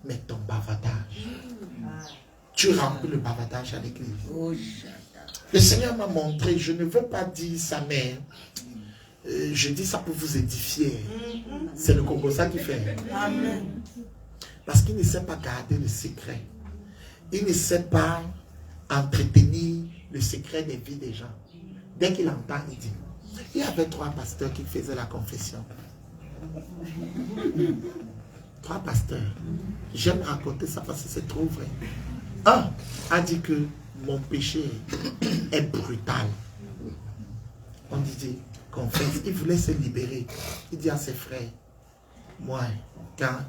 Mais ton bavardage, tu remplis le bavardage à l'église. Le Seigneur m'a montré, je ne veux pas dire ça, mais je dis ça pour vous édifier. C'est le Congo ça qui fait. Amen. Parce qu'il ne sait pas garder le secret. Il ne sait pas entretenir le secret des vies des gens. Dès qu'il entend, il dit. Il y avait 3 pasteurs qui faisaient la confession. 3 pasteurs. J'aime raconter ça parce que c'est trop vrai. Un a dit que mon péché est brutal. On dit, confesse. Il voulait se libérer. Il dit à ses frères, moi, quand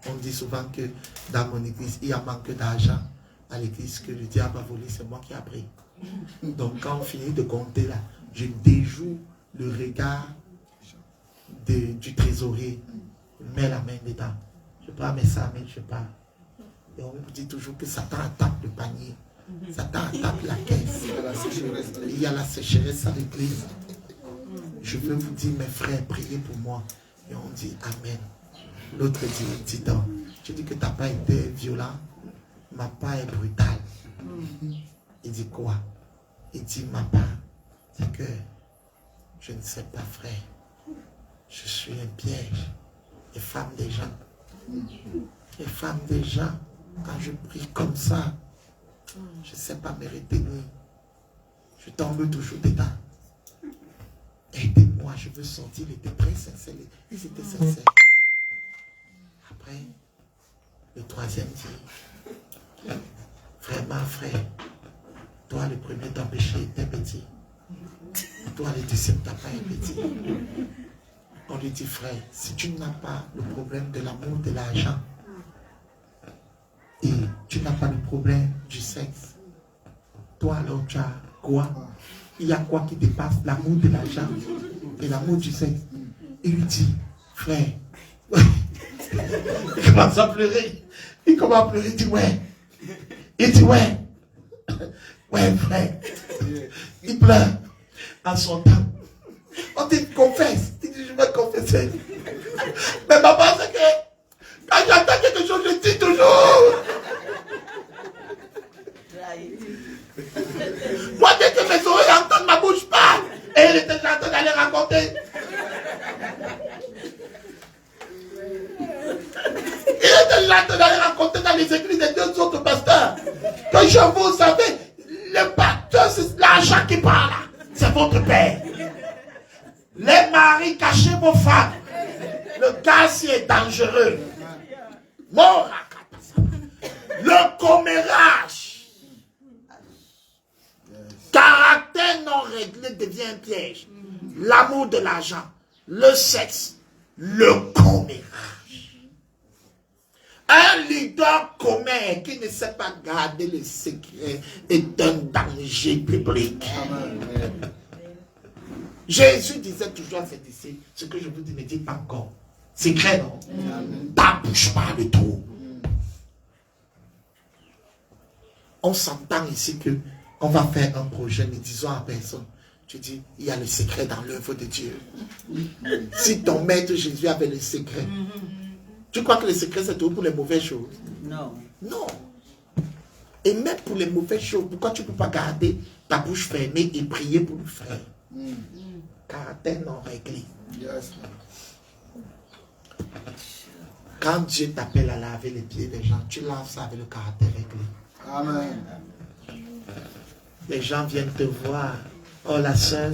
on dit souvent que dans mon église, il y a manque d'argent à l'église, que le diable a volé, c'est moi qui ai pris. Donc quand on finit de compter là, je déjoue le regard du trésorier, je mets la main dedans. Je prends mes 100 000, je pars. Et on me dit toujours que Satan attaque le panier. Satan attaque la caisse. Il y a la sécheresse à l'église. Je veux vous dire, mes frères, priez pour moi. Et on dit Amen. L'autre dit, dis donc, tu dis que tu n'as pas été violent, ma part est brutale. Il dit quoi? Il dit ma part, c'est que je ne sais pas, frère. Je suis un piège. Les femmes des gens. Les femmes des gens, quand je prie comme ça, je ne sais pas me retenir. Je tombe toujours dedans. Aidez-moi, je veux sortir. Il était très sincère. Ils étaient sincères. Après, le troisième dit, vraiment frère, toi le premier ton péché était petit. Toi le deuxième t'as pas été petit. On lui dit, frère, si tu n'as pas le problème de l'amour, de l'argent, et tu n'as pas le problème du sexe, toi alors tu as quoi? Il y a quoi qui dépasse l'amour de l'argent et l'amour du sexe? Il lui dit, frère, il commence à pleurer. Il commence à pleurer, il dit, ouais. Il dit, ouais. Ouais, frère. Il pleure en son temps. On dit, confesse. Il dit, je vais confesser. Mais papa, c'est que quand j'entends quelque chose, je dis toujours. Moi, dès que mes oreilles entendent, ma bouche parle. Et il était en train d'aller raconter. Il était déjà en train d'aller raconter dans les églises des 2 autres pasteurs. Que je vous savez, le pasteur, c'est l'argent qui parle. C'est votre père. Les maris, cachez vos femmes. Le gazier est dangereux. Le commérage. Caractère non réglé devient un piège. L'amour de l'argent, le sexe, le commérage. Un leader commun qui ne sait pas garder les secrets est un danger public. Amen. Jésus disait toujours à ses disciples, ce que je vous dis, ne dis pas encore. Secret, non? T'abouche pas le trou. On s'entend ici que on va faire un projet, ne disons à personne. Tu dis, il y a le secret dans l'œuvre de Dieu. Si ton maître Jésus avait le secret, tu crois que le secret c'est tout pour les mauvaises choses? Non. Non. Et même pour les mauvaises choses, pourquoi tu ne peux pas garder ta bouche fermée et prier pour le frère? Caractère non réglé. Yes. Quand Dieu t'appelle à laver les pieds des gens, tu laves ça avec le caractère réglé. Amen. Les gens viennent te voir. Oh, la sœur,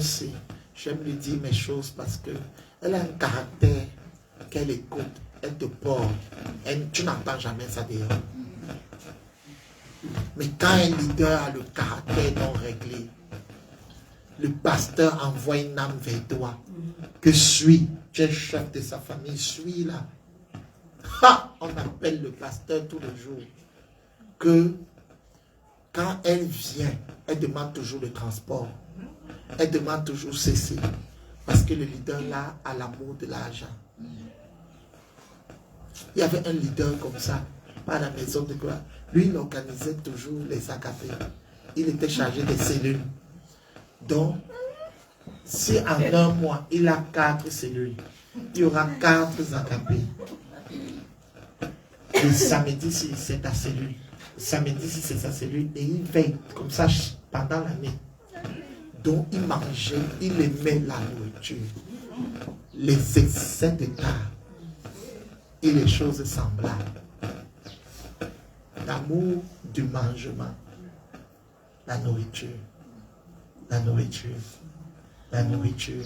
j'aime lui dire mes choses parce qu'elle a un caractère qu'elle écoute, elle te porte. Tu n'entends jamais ça dehors. Mais quand un leader a le caractère non réglé, le pasteur envoie une âme vers toi. Que suis, tu es chef de sa famille, suis là. Ha! On appelle le pasteur tous les jours. Que quand elle vient, elle demande toujours le transport. Elle demande toujours ceci. Parce que le leader là a l'amour de l'argent. Il y avait un leader comme ça, à la maison de gloire. Lui, il organisait toujours les AKP. Il était chargé des cellules. Donc, si en un mois, il a 4 cellules, il y aura 4 AKP. Le samedi, c'est ta cellule. Le samedi, c'est sa cellule. Et il veille comme ça pendant l'année. Donc, il mangeait, il aimait la nourriture. Les excès d'état et les choses semblables. L'amour du mangement. La nourriture. La nourriture. La nourriture.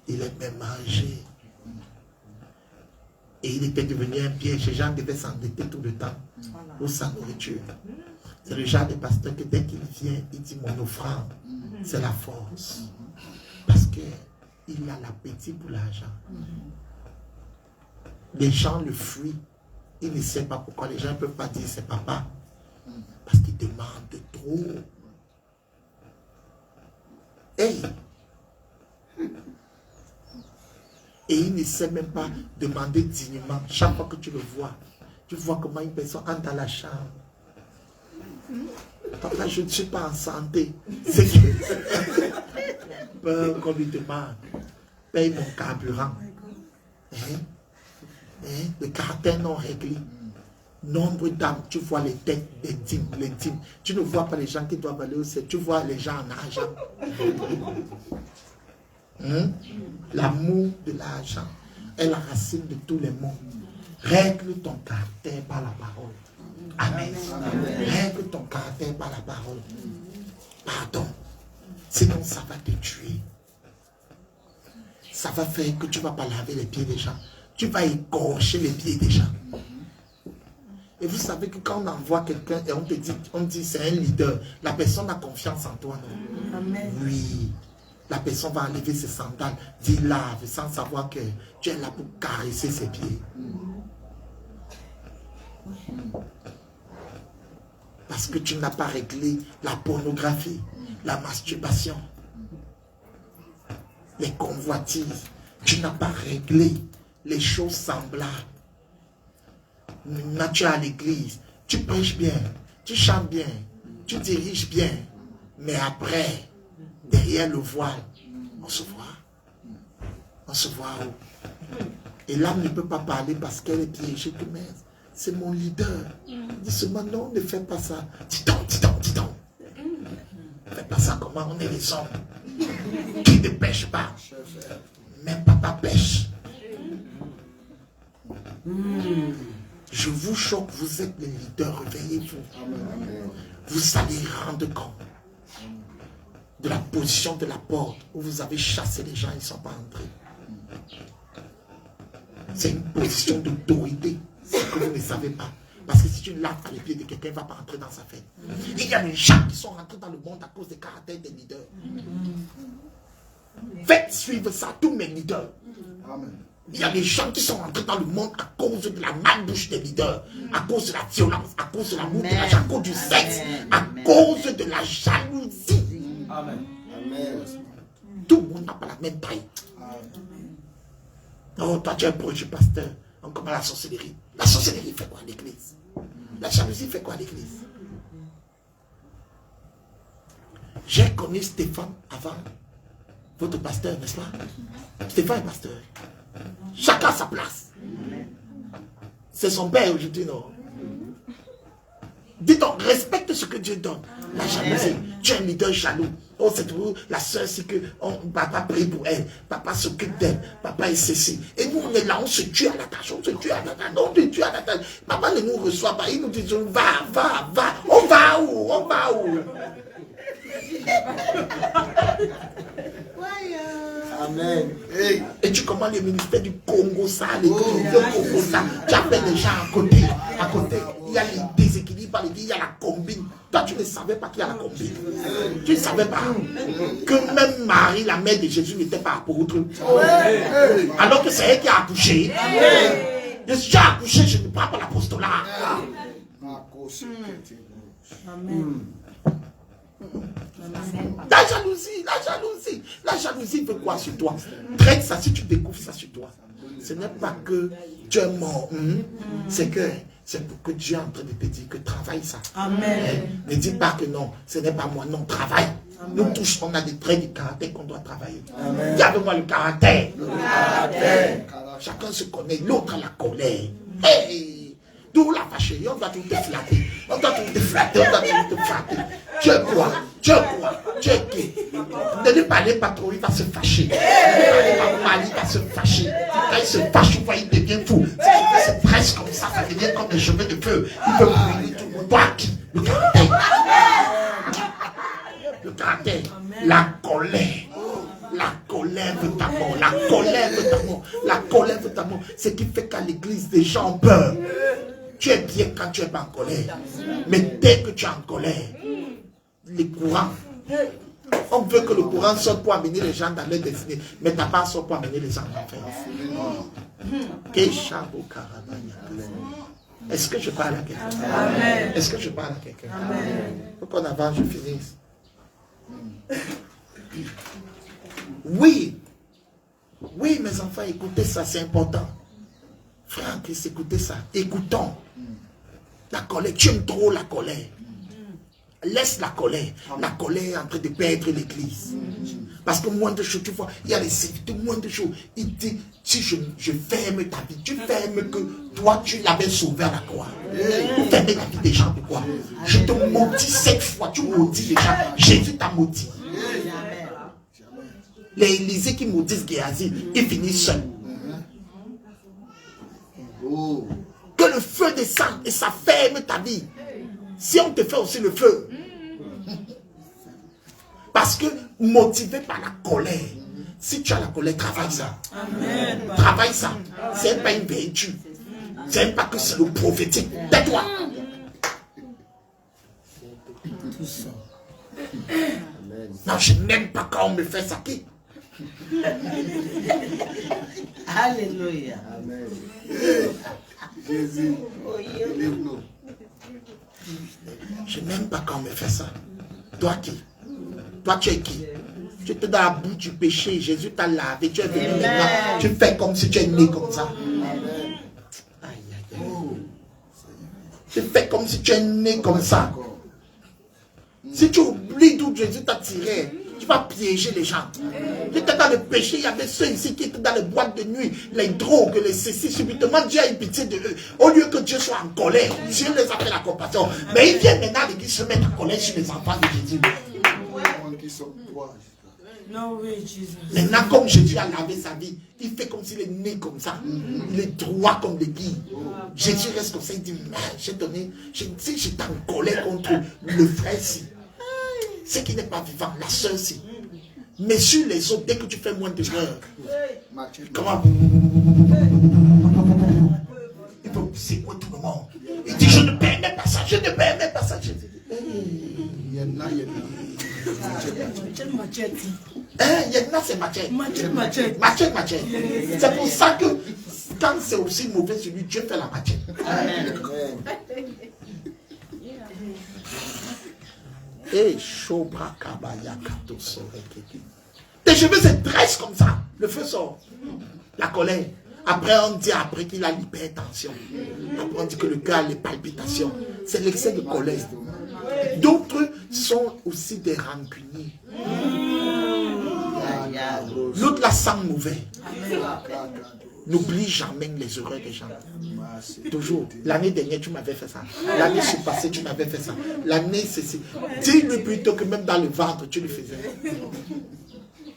Il aimait manger. Et il était devenu un piège. Les gens devaient s'endetter tout le temps pour sa nourriture. C'est le genre de pasteur que dès qu'il vient, il dit mon offrande, c'est la force. Parce qu'il a l'appétit pour l'argent. Les gens le fuient. Il ne sait pas pourquoi. Les gens ne peuvent pas dire c'est papa. Parce qu'il demande trop. Hey! Et il ne sait même pas demander dignement. Chaque fois que tu le vois, tu vois comment une personne entre dans la chambre. Papa, je ne suis pas en santé. C'est peur qu'on lui demande. Paye mon carburant. Le caractère non réglé. Nombre d'âmes, tu vois les têtes l'intime. Tu ne vois pas les gens qui doivent aller au ciel. Tu vois les gens en argent. L'amour de l'argent est la racine de tous les maux. Règle ton caractère par la parole. Amen. Règle ton caractère par la parole. Pardon. Sinon, ça va te tuer. Ça va faire que tu ne vas pas laver les pieds des gens. Tu vas écorcher les pieds des gens. Et vous savez que quand on envoie quelqu'un et on dit c'est un leader, la personne a confiance en toi, non? Amen. Oui. La personne va enlever ses sandales, dit lave, sans savoir que tu es là pour caresser ses pieds. Parce que tu n'as pas réglé la pornographie, la masturbation, les convoitises. Tu n'as pas réglé les choses semblables. Maintenant, tu es à l'église, tu prêches bien, tu chantes bien, tu diriges bien. Mais après, derrière le voile, on se voit. On se voit où? Et l'âme ne peut pas parler parce qu'elle est piégée. Mais c'est mon leader. Dis seulement non, ne fais pas ça. Dis donc, dis donc, dis donc. Ne fais pas ça, comment on est les hommes qui ne pêchent pas. Même papa pêche. Je vous choque, vous êtes les leaders, réveillez-vous. Vous allez rendre compte de la position de la porte où vous avez chassé les gens, ils ne sont pas entrés. C'est une position d'autorité, c'est que vous ne savez pas. Parce que si tu laves les pieds de quelqu'un, il ne va pas entrer dans sa fête. Il y a des gens qui sont rentrés dans le monde à cause des caractères des leaders. Faites suivre ça, tous mes leaders. Amen. Il y a des gens qui sont rentrés dans le monde à cause de la malbouche des leaders, à cause de la violence, à cause de l'amour de l'argent, à cause du sexe, à cause de la jalousie. Amen. Amen. Tout le monde n'a pas la même taille. Oh, toi tu es un proche pasteur, on commence la sorcellerie. La sorcellerie fait quoi à l'église? La jalousie fait quoi à l'église? J'ai connu Stéphane avant, votre pasteur, n'est-ce pas? Stéphane est pasteur. Chacun à sa place. C'est son père aujourd'hui, non? Dis donc, respecte ce que Dieu donne. La jalousie. Tu es un leader jaloux. Oh, c'est tout. La soeur, c'est que papa prie pour elle. Papa s'occupe d'elle. Papa est ceci. Et nous, on est là, on se tue à la tâche. On se tue à la tâche. On se tue à la tâche. Papa ne nous reçoit pas. Il nous dit, va. On va où? On va où? Amen. Et tu commandes le ministère du Congo, ça, l'église du Congo, ça. Tu appelles les gens à côté. Il y a les déséquilibres, il y a la combine. Toi, tu ne savais pas qu'il y a la combine. Tu ne savais pas que même Marie, la mère de Jésus, n'était pas apôtre. Alors que c'est elle qui a accouché. Je suis accouché, je ne prends pas l'apostolat. Amen. La jalousie veut quoi sur toi? Traite ça, si tu découvres ça sur toi. Ce n'est pas que tu es mort, c'est que c'est pour que Dieu est en train de te dire que travaille ça. Amen. Ne dis pas que non, ce n'est pas moi, non, travaille. Amen. Nous tous, on a des traits du caractère qu'on doit travailler. Dis avec moi le caractère. Chacun se connaît, l'autre a la colère. Hey! D'où la fâcher, on doit tout te flatter. On doit tout te flatter. Tu es quoi? Tu es qui? Ne lui parlez pas trop, il va se fâcher. Ne lui parlez pas mal, il va se fâcher. Quand il se fâche, il devient fou. C'est presque comme ça devient comme des cheveux de feu. Il veut brûler tout le monde. Toi qui? Le caractère. La colère. La colère veut ta mort. La colère veut ta mort. La colère veut ta mort. Ce qui fait qu'à l'église, les gens ont peur. Tu es bien quand tu n'es pas en colère. Mais dès que tu es en colère, les courants, on veut que le courant sorte pour amener les gens dans leur destinée. Mais ta part sort pour amener les gens en enfer. Est-ce que je parle à quelqu'un? Est-ce que je parle à quelqu'un? Faut qu'on avance, je finisse. Oui, mes enfants, écoutez ça, c'est important. Frère Christ, écoutez ça. Écoutons. La colère, tu aimes trop la colère. Laisse la colère. La colère est en train de perdre l'église. Parce que moins de choses, tu vois, il y a les serviteurs, moins de choses. Il dit, si je ferme ta vie, tu fermes que toi, tu l'avais sauvé à la croix. Vous fermez la vie des gens, pourquoi? Je te maudis 7 fois, tu maudis les gens. Jésus t'a maudit. Les Élysées qui maudissent Géasi, ils finissent seuls. Que le feu descende et ça ferme ta vie. Si on te fait aussi le feu. Parce que motivé par la colère, si tu as la colère, travaille ça. Amen. Travaille ça. C'est pas une vertu. C'est pas que c'est le prophétique. Tais-toi. Non, je n'aime pas quand on me fait ça. Qui? Alléluia. Amen. Jésus, délivre-nous. Je n'aime pas quand on me fait ça. Toi qui? Toi tu es qui? Tu étais dans la boue du péché. Jésus t'a lavé. Tu es venu maintenant. Tu fais comme si tu es né comme ça. Aïe, aïe, aïe. Tu fais comme si tu es né comme ça. Si tu oublies d'où Jésus t'a tiré, tu vas piéger les gens. J'étais dans le péché, il y avait ceux ici qui étaient dans les boîtes de nuit, les drogues, les ceci. Subitement, Dieu a eu pitié de eux. Au lieu que Dieu soit en colère, Dieu les a fait la compassion. Mais il vient maintenant et se mettre en colère sur les enfants de Jésus. No way, Jesus. Maintenant, comme Jésus a lavé sa vie, il fait comme s'il est né comme ça. Il est droit comme l'aiguille. Jésus reste comme ça, il dit, j'ai donné, si j'étais en colère contre le frère ci, ce qui n'est pas vivant, la soeur ci. Mais sur les autres, dès que tu fais moins de heures, comment il faut secouer tout le monde. Il dit, je ne permets pas ça, je ne permets pas ça. Je dis, il y en a, c'est machette. Machette. C'est pour ça que quand c'est aussi mauvais sur lui, Dieu fait la machette. Amen. Et Shobra Kabaya Kato Sorekeki. Tes cheveux se dressent comme ça. Le feu sort. La colère. Après, on dit après qu'il a l'hypertension. Après, on dit que le cœur a les palpitations. C'est l'excès de colère. D'autres sont aussi des rancuniers. L'autre la sent mauvais. N'oublie jamais les erreurs des gens. Toujours. L'année dernière, tu m'avais fait ça. L'année passée, tu m'avais fait ça. L'année, c'est... Dis-lui plutôt que même dans le ventre, tu le faisais.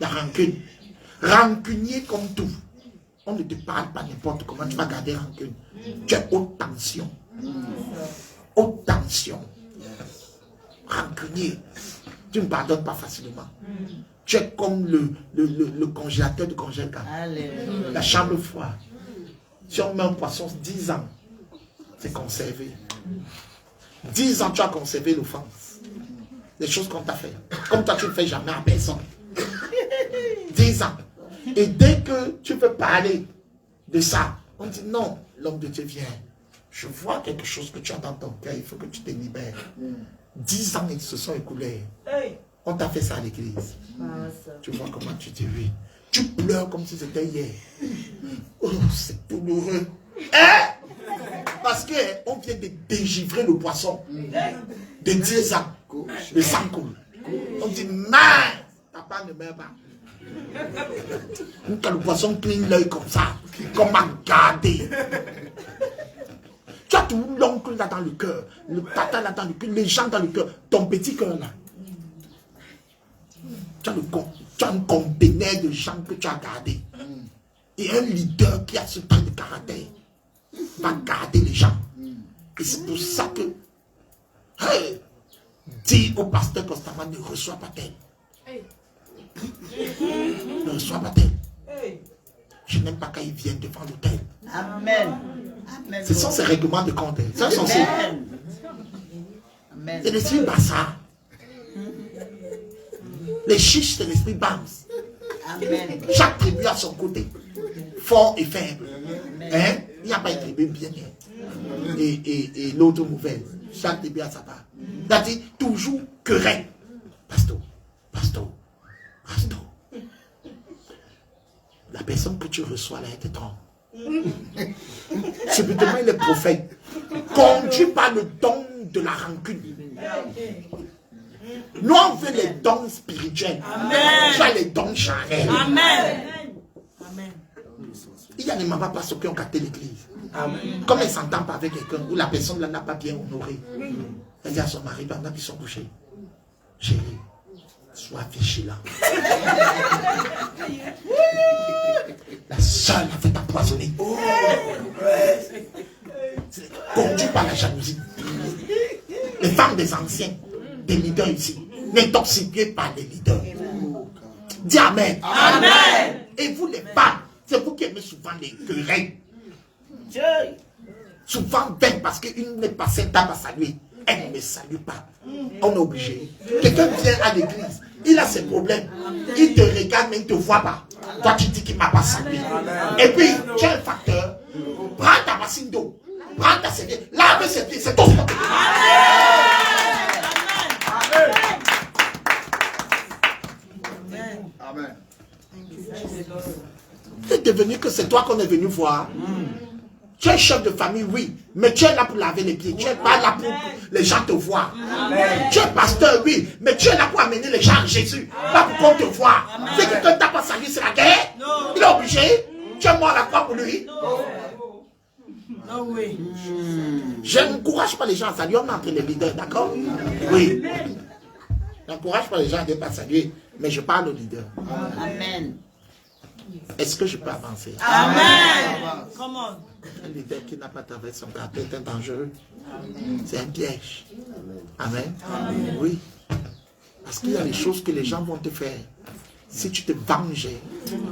La rancune. Rancunier comme tout. On ne te parle pas n'importe comment, tu vas garder rancune. Tu es haute tension. Haute tension. Rancunier. Tu ne pardonnes pas facilement. Tu es comme le congélateur de congèle. La chambre froide. Si on met un poisson 10 ans, c'est conservé. 10 ans, tu as conservé l'offense. Les choses qu'on t'a fait. Comme toi, tu ne fais jamais à personne. 10 ans. Et dès que tu veux parler de ça, on dit non, l'homme de Dieu vient. Je vois quelque chose que tu as dans ton cœur, il faut que tu te libères. 10 ans, ils se sont écoulés. On t'a fait ça à l'église. Tu vois comment tu te vis. Tu pleures comme si c'était hier. Oh, c'est douloureux. Hein? Parce qu'on vient de dégivrer le poisson. De 10 ans. Le sang coule. On dit, mais papa ne meurt pas. Quand le poisson cligne l'œil comme ça, comment garder? Tu as tout l'oncle là dans le cœur, le tata là dans le cœur, les gens dans le cœur, ton petit cœur là. Tu as un conteneur de gens que tu as gardé. Et un leader qui a ce trait de caractère va garder les gens. Et c'est pour ça que dis au pasteur constamment, ne reçois pas tel. Ne reçois pas tel. Je n'aime pas quand ils viennent devant l'autel. Amen. Ce sont ces règlements de compte. C'est l'esprit Bassa. Les chiches, c'est l'esprit Bams. Amen. Chaque tribu a son côté. Fort et faible. Hein? Il n'y a pas une tribu bien et l'autre mauvaise. Chaque tribu a sa part. C'est-à-dire toujours querelle. Pasteur. La personne que tu reçois là, elle te trompe. Subitement, il est prophète. Conduit par le don de la rancune. Nous, on veut les dons spirituels. Tu as les dons charnels. Amen. Il y a des mamans pasteurs qui ont gâté l'église. Comme elle ne s'entend pas avec quelqu'un, où la personne là n'a pas bien honoré. Elle dit à son mari, pendant qu'ils sont couchés, chérie, sois vigilante. La seule a fait empoisonner. Conduit par la jalousie. Les femmes des anciens, des leaders ici, n'intoxiquez pas les leaders. Dis Amen. Amen. Et vous les femmes, c'est vous qui aimez souvent les querelles. Souvent même parce qu'une n'est pas sainte à saluer. Elle ne me salue pas. On est obligé. Quelqu'un vient à l'église, il a ses problèmes. Il te regarde mais il ne te voit pas. Toi tu dis qu'il ne m'a pas salué. Et puis, tu as un facteur. Prends ta bassine d'eau. Prends ta serviette. Lave ses pieds. C'est ton facteur. Amen. C'est devenu que c'est toi qu'on est venu voir. Tu es chef de famille, oui, mais tu es là pour laver les pieds. Tu n'es pas là pour que les gens te voient. Tu es pasteur, oui, mais tu es là pour amener les gens à Jésus. Pas pour qu'on te voie. C'est que quand tu n'as pas salué, c'est la guerre. Il est obligé. Tu es mort à la croix pour lui. Je n'encourage pas les gens à saluer. On est entre les leaders, d'accord? Oui. Je n'encourage pas les gens à ne pas saluer, mais je parle aux leaders. Amen. Est-ce que je peux avancer? Amen. Come on. Un leader qui n'a pas traversé son caractère est un dangereux. C'est un piège. Amen. Oui. Parce qu'il y a des choses que les gens vont te faire. Si tu te venges,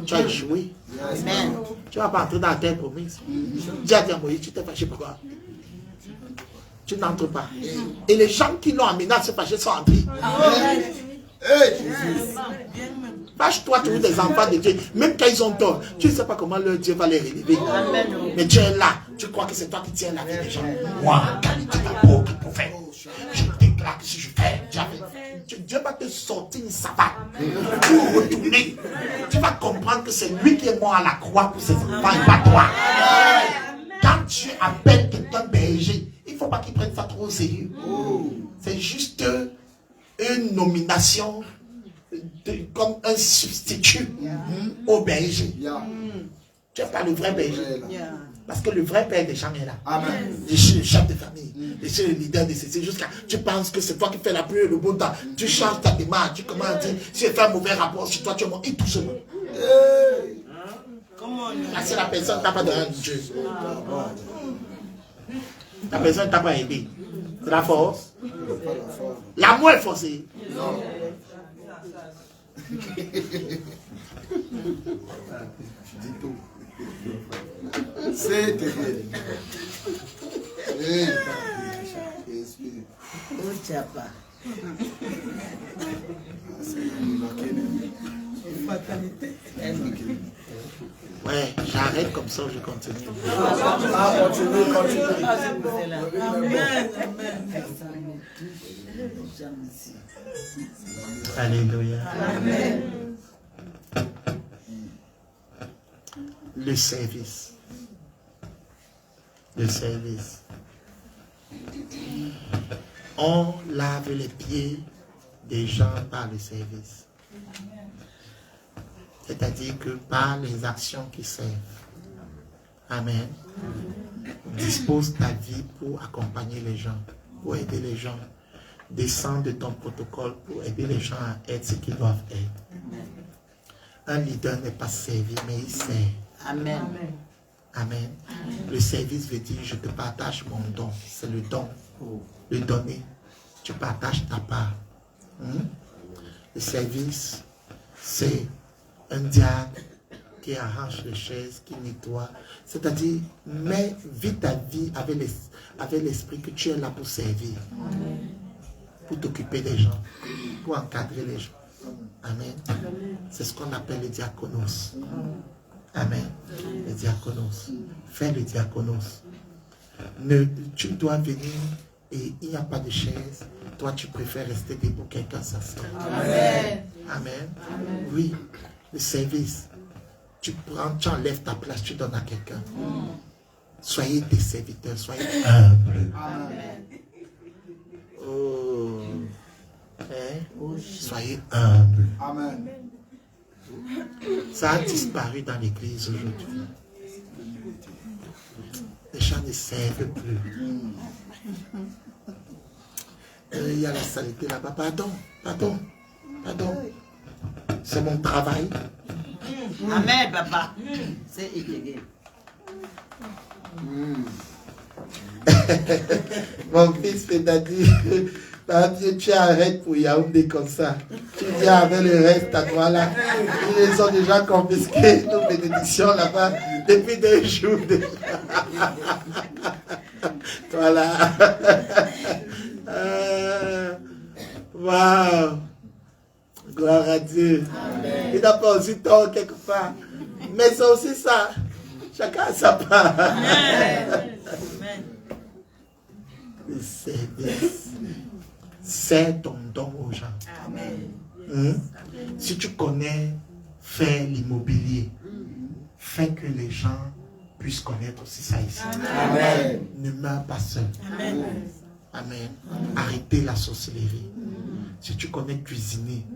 tu as échoué. Amen. Tu ne vas pas entrer dans la terre promise. Dis à Moïse, tu t'es fâché pourquoi? Tu n'entres pas. Et les gens qui l'ont amené à se fâcher sont entrés. Fâche-toi toujours des enfants de Dieu. Même quand ils ont tort, tu ne sais pas comment leur Dieu va les relever. Mais tu es là. Tu crois que c'est toi qui tiens la vie des gens. Moi, qualité d'apôtre, prophète, je déclare que si je fais, Dieu va te sortir une savate pour retourner. Tu vas comprendre que c'est lui qui est mort à la croix pour ses enfants et pas toi. Quand Dieu appelle quelqu'un berger, il ne faut pas qu'il prenne ça trop au sérieux. C'est juste une nomination comme un substitut au berger. Tu n'es pas le vrai berger. Yeah. Parce que le vrai père des gens est là. Amen. Le chef de famille, le leader de ceci, jusqu'à tu penses que c'est toi qui fais la pluie et le beau temps. Tu changes ta démarche, tu commences à dire, si je fais un mauvais rapport sur toi, tu es mort. Et tout seul. Parce que la personne t'a pas donné Dieu. La personne t'a pas aidé. C'est la force. L'amour est forcé. Non. C'est terrible. Oh, Tchapa. Ouais, j'arrête comme ça, je continue. Continue. Amen. Alléluia. Amen. Le service. Le service. On lave les pieds des gens par le service. C'est-à-dire que par les actions qui servent. Amen. Dispose ta vie pour accompagner les gens, pour aider les gens. Descends de ton protocole pour aider les gens à être ce qu'ils doivent être. Un leader n'est pas servi, mais il sert. Amen. Amen. Le service veut dire je te partage mon don. C'est le don. Le donner. Tu partages ta part. Le service, c'est un diable qui arrache les chaises, qui nettoie. C'est-à-dire, vis ta vie avec l'esprit que tu es là pour servir. Pour t'occuper des gens. Pour encadrer les gens. Amen. C'est ce qu'on appelle le diaconos. Amen. Le diaconos. Fais le diaconos. Tu dois venir et il n'y a pas de chaise. Toi, tu préfères rester debout pour quelqu'un s'asseoir. Amen. Amen. Oui. Le service. Tu prends, tu enlèves ta place, tu donnes à quelqu'un. Soyez des serviteurs, soyez humbles. Amen. Oh. Soyez humbles. Amen. Ça a disparu dans l'église aujourd'hui. Les gens ne servent plus. Il y a la saleté là-bas. Pardon. C'est mon travail. Amen, papa. C'est éclairé. Mon fils t'a dit, Dieu, tu arrêtes pour Yaoundé comme ça. Tu viens avec le reste à toi là. Ils les ont déjà confisqués, nos bénédictions là-bas, depuis 2 jours déjà. Voilà. Waouh. Gloire à Dieu. Amen. Il n'a pas aussi tort quelque part. Mais c'est aussi ça. Chacun a sa part. Amen. Le service. C'est ton don aux gens. Amen. Si tu connais faire l'immobilier, fais que les gens puissent connaître aussi ça ici. Amen. Ne meurs pas seul. Amen. Amen. Arrêtez la sorcellerie. Si tu connais cuisiner,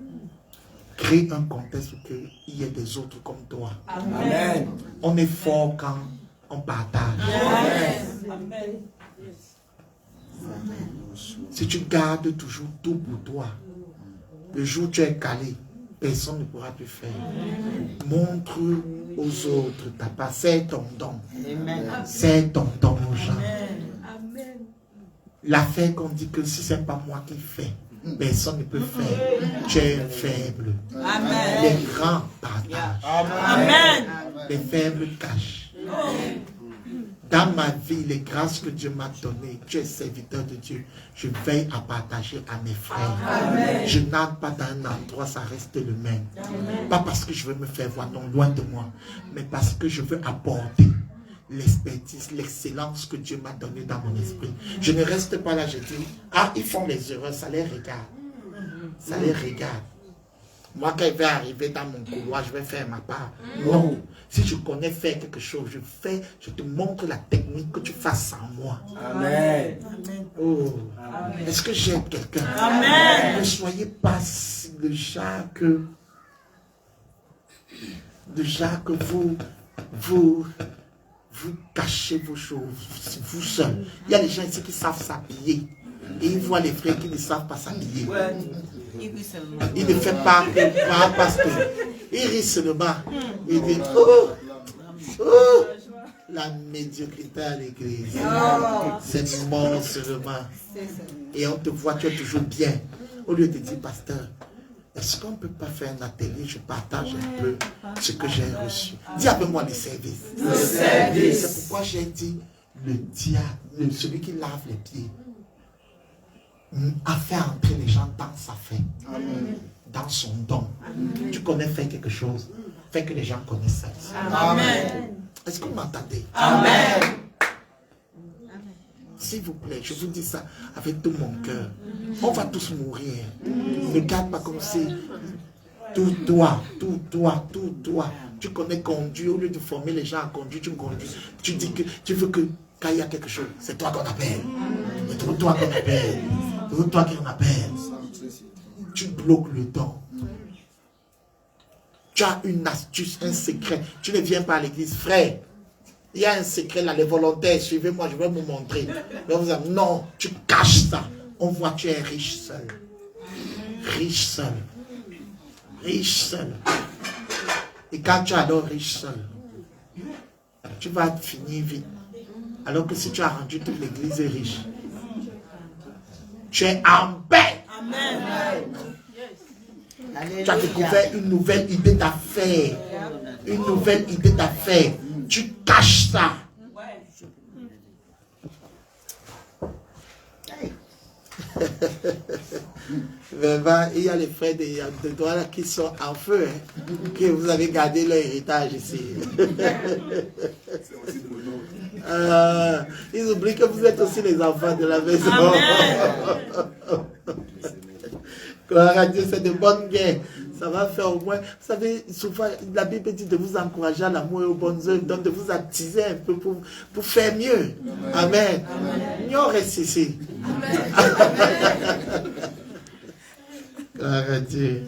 crée un contexte où il y ait des autres comme toi. Amen. On est fort quand on partage. Amen. Si tu gardes toujours tout pour toi, le jour où tu es calé, personne ne pourra te faire. Montre aux autres ta part. C'est ton don. C'est ton don aux gens. L'affaire qu'on dit que si ce n'est pas moi qui fais, personne ne peut faire. Tu es faible. Amen. Les grands partagent. Amen. Les faibles cachent. Dans ma vie, les grâces que Dieu m'a données, tu es serviteur de Dieu, je veille à partager à mes frères. Amen. Je n'entre pas dans un endroit, ça reste le même. Amen. Pas parce que je veux me faire voir, non, loin de moi, mais parce que je veux apporter l'expertise, l'excellence que Dieu m'a donnée dans mon esprit. Je ne reste pas là, je dis, ah, ils font les erreurs, ça les regarde. Ça les regarde. Moi, quand il va arriver dans mon couloir, je vais faire ma part. Non. Si je connais faire quelque chose, je te montre la technique que tu fasses sans moi. Amen. Oh. Est-ce que j'aide quelqu'un? Amen. Ne soyez pas le genre que vous vous cachez vos choses, vous seul. Il y a des gens ici qui savent s'habiller. Et ils voient les frères qui ne savent pas s'habiller. Il ne fait pas que parce que il rit seulement. Il dit, oh, la médiocrité à l'église. C'est mort seulement. Et on te voit, tu es toujours bien. Au lieu de dire, pasteur, est-ce qu'on ne peut pas faire un atelier? Je partage un peu ce que j'ai reçu. Dis avec moi le service. Le service. C'est pourquoi j'ai dit le diable, celui qui lave les pieds, a fait entrer les gens dans sa fête, dans son don. Tu connais faire quelque chose, fais que les gens connaissent ça. Amen. Est-ce que vous m'entendez? Amen. S'il vous plaît, je vous dis ça avec tout mon cœur. On va tous mourir. Ne garde pas comme si tout toi. Tu connais conduire, au lieu de former les gens à conduire, tu conduis. Tu dis que tu veux que quand il y a quelque chose, c'est toi qu'on appelle. C'est toi qu'on appelle. C'est toi qu'on appelle. Tu bloques le temps. Tu as une astuce, un secret. Tu ne viens pas à l'église, frère. Il y a un secret là, les volontaires, suivez-moi, je vais vous montrer. Non, tu caches ça. On voit que tu es riche seul. Riche seul. Riche seul. Et quand tu adores riche seul, tu vas finir vite. Alors que si tu as rendu toute l'église riche, tu es en paix. Amen. Tu as découvert une nouvelle idée d'affaires. Une nouvelle idée d'affaires. Tu caches ça. Il y a les frères de Douala qui sont en feu. Que vous avez gardé leur héritage ici. Ils oublient que vous êtes aussi les enfants de la maison. Gloire à Dieu, c'est de bonnes guerres. Ça va faire au moins, vous savez, souvent la Bible dit de vous encourager à l'amour et aux bonnes œuvres, donc de vous attiser un peu pour faire mieux. Amen. Nous reste ici. Gloire à Dieu.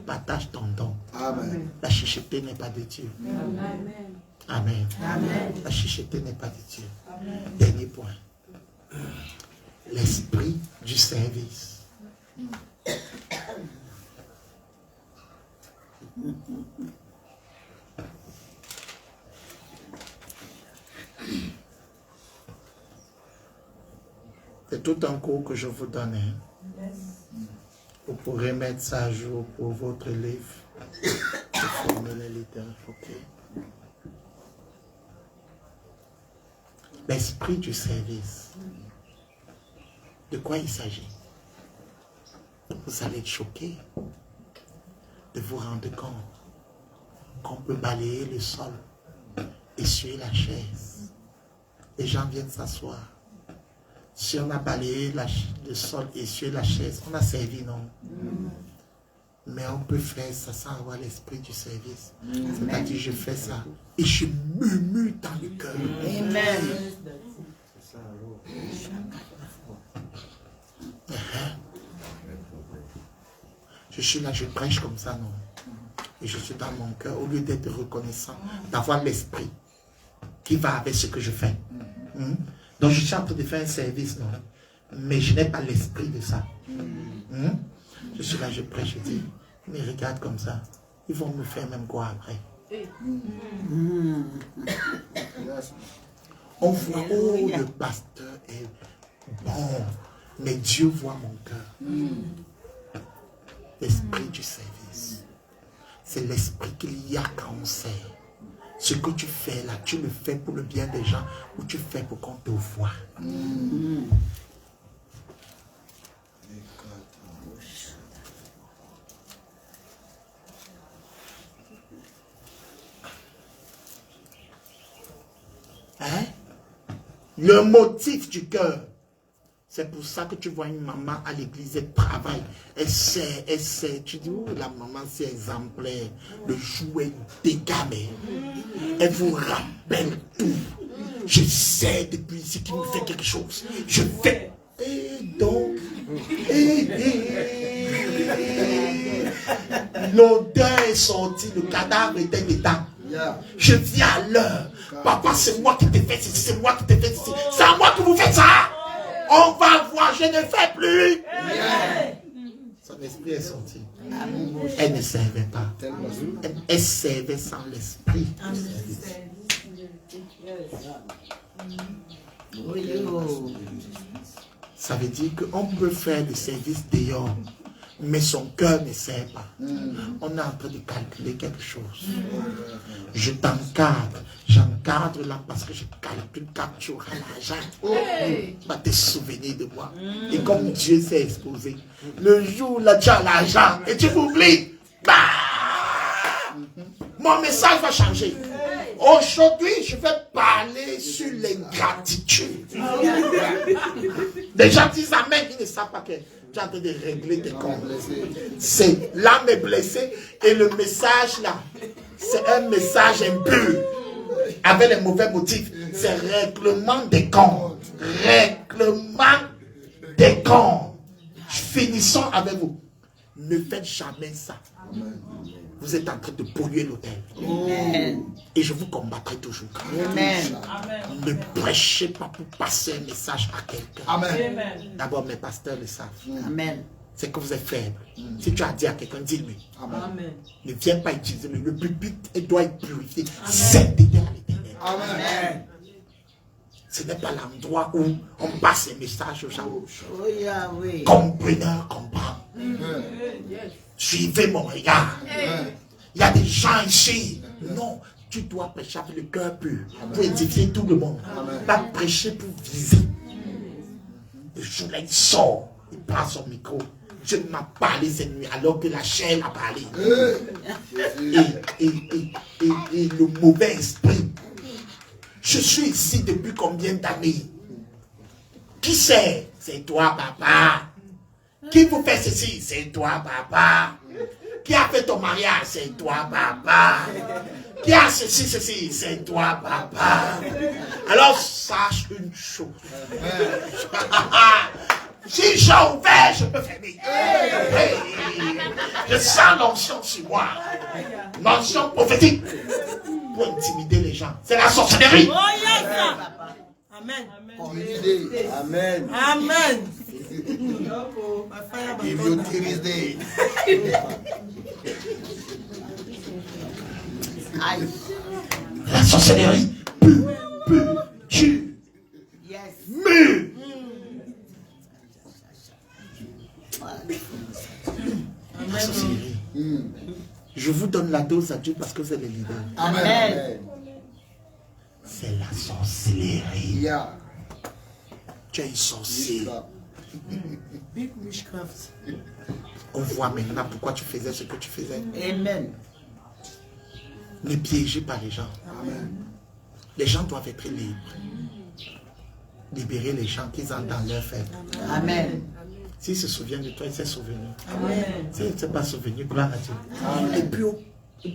Partage ton don. Amen. La chicheté n'est pas de Dieu. Amen. Amen. La chicheté n'est pas de Dieu. Amen. Dernier point. L'esprit du service. C'est tout un cours que je vous donne. Vous pourrez mettre ça à jour pour votre livre. Pour former les leaders. Okay. L'esprit du service. De quoi il s'agit? Vous allez être choqués de vous rendre compte qu'on peut balayer le sol, essuyer la chaise. Les gens viennent s'asseoir. Si on a balayé le sol, essuyé la chaise, on a servi, non? Mais on peut faire ça sans avoir l'esprit du service. C'est-à-dire, je fais ça et je murmure dans le cœur. Amen. Je suis là, je prêche comme ça, non? Et je suis dans mon cœur, au lieu d'être reconnaissant, d'avoir l'esprit qui va avec ce que je fais. Donc je suis en train de faire un service, non? Mais je n'ai pas l'esprit de ça. Je suis là, je prêche, je dis, mais regarde comme ça, ils vont me faire même quoi après? On voit, oh, le pasteur est bon, mais Dieu voit mon cœur. L'esprit du service. C'est l'esprit qu'il y a quand on sert. Ce que tu fais là, tu le fais pour le bien des gens ou tu fais pour qu'on te voie. Hein? Le motif du cœur. C'est pour ça que tu vois une maman à l'église, elle travaille, elle sait. Tu dis, oh, la maman c'est exemplaire. Le jouet dégamé. Elle vous rappelle tout. Je sais depuis ici qu'il me fait quelque chose. Je fais. Et donc, l'odeur est sortie, le cadavre était dedans. Je viens à l'heure. Papa, c'est moi qui t'ai fait ceci, c'est moi qui t'ai fait ceci. C'est à moi que vous faites ça. On va voir, je ne fais plus. Son esprit est sorti. Elle ne servait pas. Elle servait sans l'esprit. Ça veut dire qu'on peut faire le service dehors, mais son cœur ne sert pas. On est en train de calculer quelque chose. Je t'encadre. J'encadre là parce que je calcule quand tu auras l'argent. Tu vas te souvenir de moi. Et comme Dieu s'est exposé, le jour où tu as l'argent et tu m'oublies, mon message va changer. Aujourd'hui, je vais parler sur l'ingratitude. Les gens disent amen, ils ne savent pas que tu es en train de régler tes comptes. C'est l'âme est blessée et le message là, c'est un message impur avec les mauvais motifs. C'est règlement des comptes. Règlement des comptes. Finissons avec vous. Ne faites jamais ça. Vous êtes en train de polluer l'autel. Et je vous combattrai toujours. Ne prêchez pas pour passer un message à quelqu'un. D'abord, mes pasteurs le savent. C'est que vous êtes faible. Si tu as dit à quelqu'un, dis-lui. Ne viens pas utiliser le pupitre et doit être purifié. C'est d'éternel. Ce n'est pas l'endroit où on passe les messages aux gens. Compreneur comprend. Suivez mon regard. Il y a des gens ici. Non, tu dois prêcher avec le cœur pur pour édifier tout le monde. Pas prêcher pour viser. Le jour là, il sort, il prend son micro. Dieu m'a parlé cette nuit alors que la chair a parlé. Et le mauvais esprit. Je suis ici depuis combien d'années? Qui c'est? C'est toi, papa. Qui vous fait ceci? C'est toi, papa. Qui a fait ton mariage? C'est toi, papa. Qui a ceci? C'est toi, papa. Alors, sache une chose. Si j'ai ouvert, je peux fermer. Je sens l'onction sur moi. L'onction prophétique. Pour intimider les gens. C'est la sorcellerie. Oh, yes, amen. Amen. Amen. If you tease day. La sorcellerie. Tu. Mais. La sorcellerie. Je vous donne la dose à Dieu parce que vous êtes les leaders. Amen. C'est la sorcellerie. Tu es un sorcier. Big witchcraft. On voit maintenant pourquoi tu faisais ce que tu faisais. Amen. Ne piégez pas les gens. Amen. Les gens doivent être libres. Libérer les gens qui sont dans leur faible. Amen. S'il se souvient de toi, il s'est souvenu. Amen. S'il ne s'est pas souvenu, gloire à Dieu. Et puis,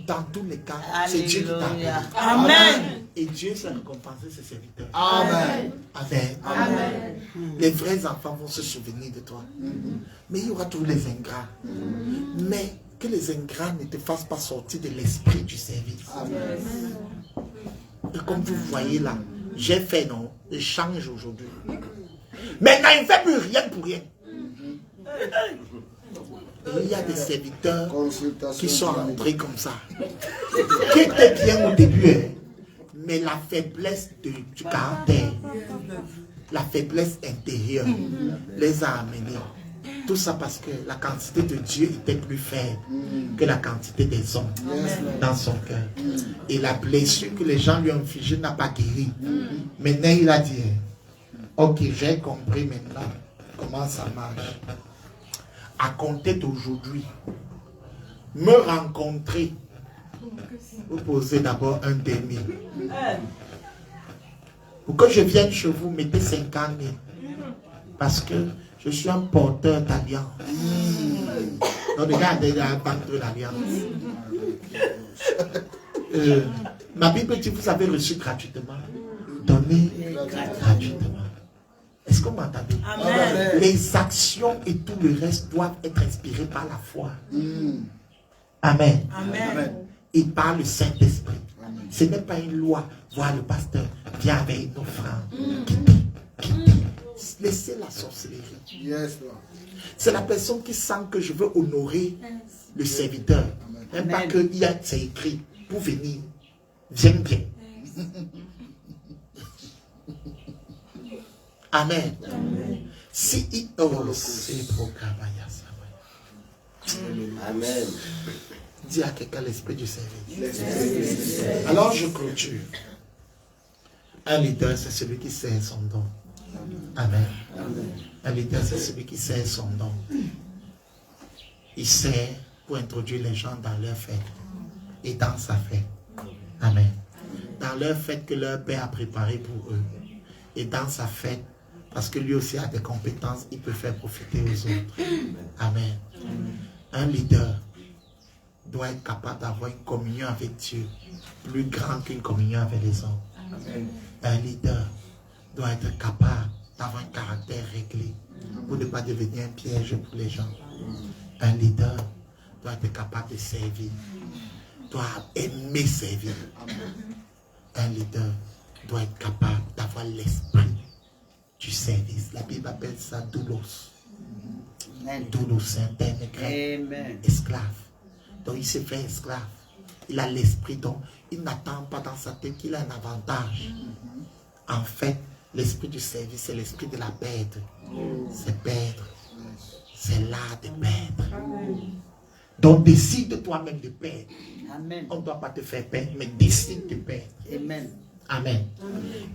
dans tous les cas, c'est Dieu qui t'a appelé. Amen. Et Dieu s'est récompensé ses serviteurs. Amen. Amen. Amen. Les vrais enfants vont se souvenir de toi. Mais il y aura tous les ingrats. Mais que les ingrats ne te fassent pas sortir de l'esprit du service. Et comme vous voyez là, j'ai fait non, je change aujourd'hui. Maintenant, il ne fait plus rien pour rien. Et il y a des serviteurs qui sont entrés comme ça, qui étaient bien au début, hein, mais la faiblesse du caractère, la faiblesse intérieure les a amenés. Tout ça parce que la quantité de Dieu était plus faible que la quantité des hommes dans son cœur. Et la blessure que les gens lui ont infligée n'a pas guéri. Maintenant, il a dit, ok, j'ai compris maintenant comment ça marche. À compter d'aujourd'hui, me rencontrer, vous posez d'abord un demi. Pour que je vienne chez vous, mettez 50 000. Parce que je suis un porteur d'alliance. Donc, regardez la banque de l'alliance. Ma Bible dit, vous avez reçu gratuitement. Donnez gratuitement. Est-ce que vous m'entendez? Amen. Les actions et tout le reste doivent être inspirés par la foi. Amen. Amen. Et par le Saint-Esprit. Ce n'est pas une loi. Voir le pasteur, viens avec une offrande. Laissez la sorcellerie. Yes, Lord. C'est la personne qui sent que je veux honorer le serviteur. Même pas que c'est écrit pour venir. Viens bien. Amen. Si Amen. dis à quelqu'un l'esprit du service. Alors je clôture. Un leader, c'est celui qui sait son don. Amen. Un leader, c'est celui qui sait son don. Il sait pour introduire les gens dans leur fête et dans sa fête. Amen. Dans leur fête que leur Père a préparé pour eux. Et dans sa fête, parce que lui aussi a des compétences, il peut faire profiter aux autres. Amen. Un leader doit être capable d'avoir une communion avec Dieu plus grande qu'une communion avec les hommes. Un leader doit être capable d'avoir un caractère réglé pour ne pas devenir un piège pour les gens. Un leader doit être capable de servir, doit aimer servir. Un leader doit être capable d'avoir l'esprit du service. La Bible appelle ça doulos. Doulos, c'est un terme grec. Esclave. Donc il s'est fait esclave. Il a l'esprit, donc il n'attend pas dans sa tête qu'il a un avantage. En fait, l'esprit du service, c'est l'esprit de la perdre. C'est perdre. C'est l'art de perdre. Donc décide toi-même de perdre. Amen. On ne doit pas te faire perdre, mais décide de perdre. Amen. Amen.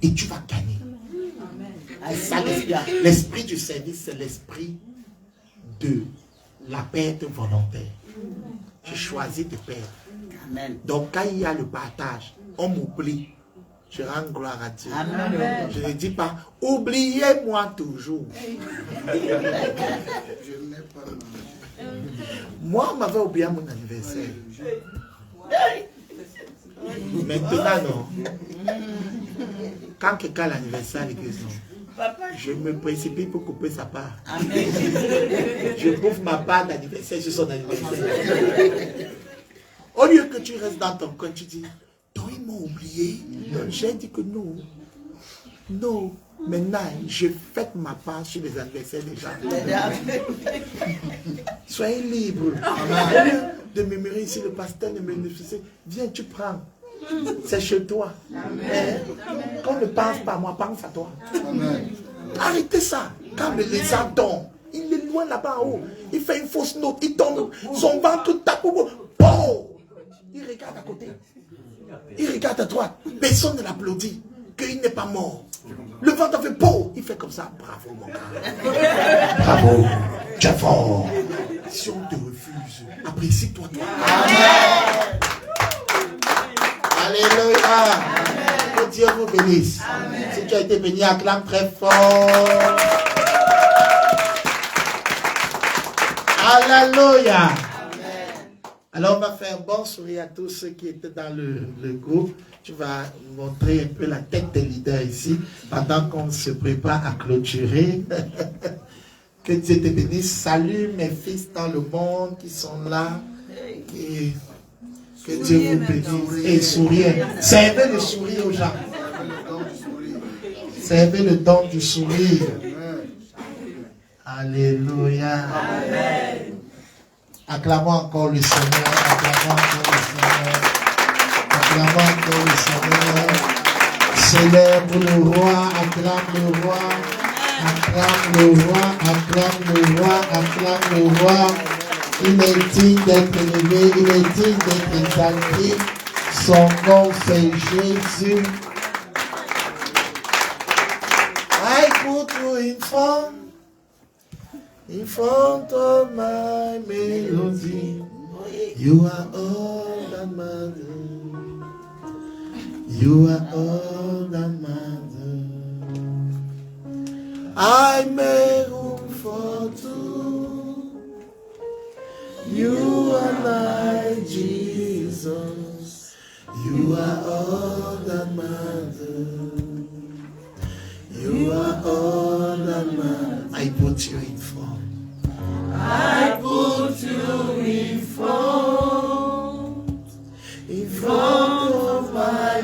Et tu vas gagner. Alléluia. L'esprit du service, c'est l'esprit de la perte volontaire. Je choisis de perdre. Amen. Donc quand il y a le partage, on m'oublie. Je rends gloire à Dieu. Amen. Je ne dis pas, oubliez-moi toujours. Je n'ai pas Moi, on m'avait oublié à mon anniversaire. Maintenant, non. Quand quelqu'un a l'anniversaire à l'église, non. Je me précipite pour couper sa part. Amen. Je bouffe ma part d'anniversaire sur son anniversaire. Au lieu que tu restes dans ton coin, tu dis, toi, ils m'ont oublié. J'ai dit que non. Non. Maintenant, je fête ma part sur les anniversaires des gens. Soyez libres. Au lieu de murmurer ici, le pasteur ne me bénéficie. Viens, tu prends. C'est chez toi. Qu'on ne pense pas à moi, pense à toi. Amen. Arrêtez ça. Quand le lézard tombe, il est loin là-bas en haut. Il fait une fausse note, il tombe, son ventre tape. Oh! Il regarde à côté. Il regarde à droite. Personne ne l'applaudit. Qu'il n'est pas mort. Le ventre fait peau. Il fait comme ça. Bravo, mon gars. Bravo. Tu es fort. Si on te refuse, apprécie-toi toi. Amen. Alléluia. Que Dieu vous bénisse. Amen. Si tu as été béni, acclame très fort. Alléluia. Alors on va faire un bon sourire à tous ceux qui étaient dans le groupe. Tu vas montrer un peu la tête des leaders ici pendant qu'on se prépare à clôturer. Que Dieu te bénisse. Salut mes fils dans le monde qui sont là. Que Dieu vous bénisse. Et souriez. Servez le sourire aux gens. Servez le don du sourire. Alléluia. Amen. Acclamons encore le Seigneur. Acclamons encore le Seigneur. Acclamons encore le Seigneur. Célèbre le roi. Acclame le roi. Acclame le roi. Acclame le roi. Acclame le roi. Il est digne d'être élevé. Il est digne d'être exalté. Son nom c'est Jésus. I put you in front of my melody. You are all that matters. You are all that matters. I made room for two. You are like Jesus. You are all that matters. You are all that matters. I put you in front. I put you in front of my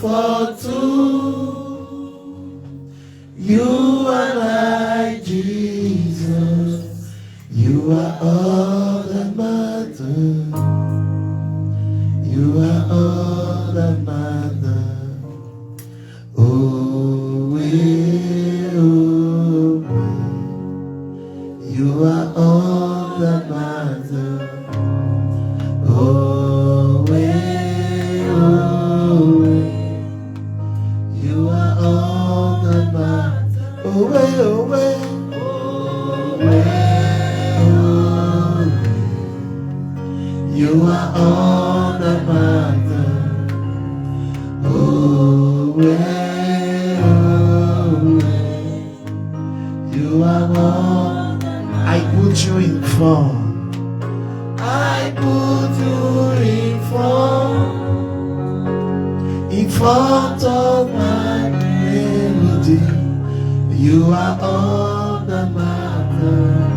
for two. You are like Jesus. You are all that matters. You are all that matters. Oh, you are all that matters. Oh, you are all that matters. Oh, you are all that matters. Oh, you are all that matters. I put you in front. I put you in front of my melody. You are all that matters.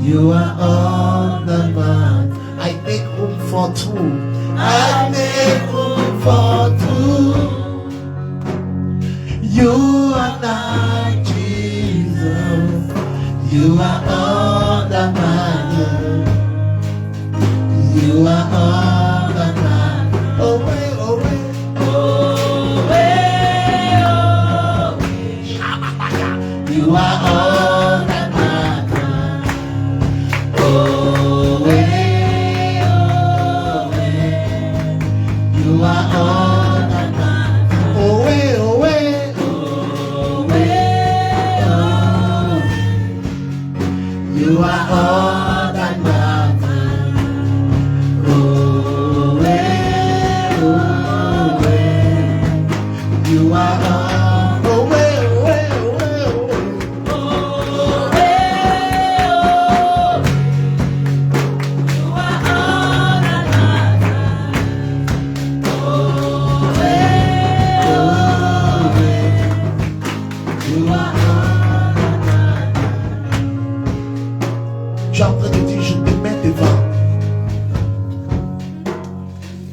You are all that matters. I make room for two. I make room for two. You are not Jesus. You are all that matters. You are all that matters. Oh, you are all that matters. Oh, you are all that matters. Oh, you are all that matters. Oh, you are all.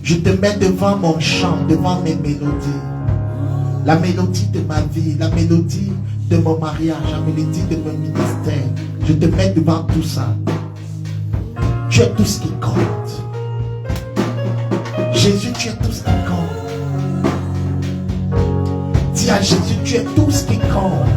Je te mets devant mon chant, devant mes mélodies. La mélodie de ma vie, la mélodie de mon mariage, la mélodie de mon ministère. Je te mets devant tout ça. Tu es tout ce qui compte. Jésus, tu es tout ce qui compte. Dis à Jésus, tu es tout ce qui compte.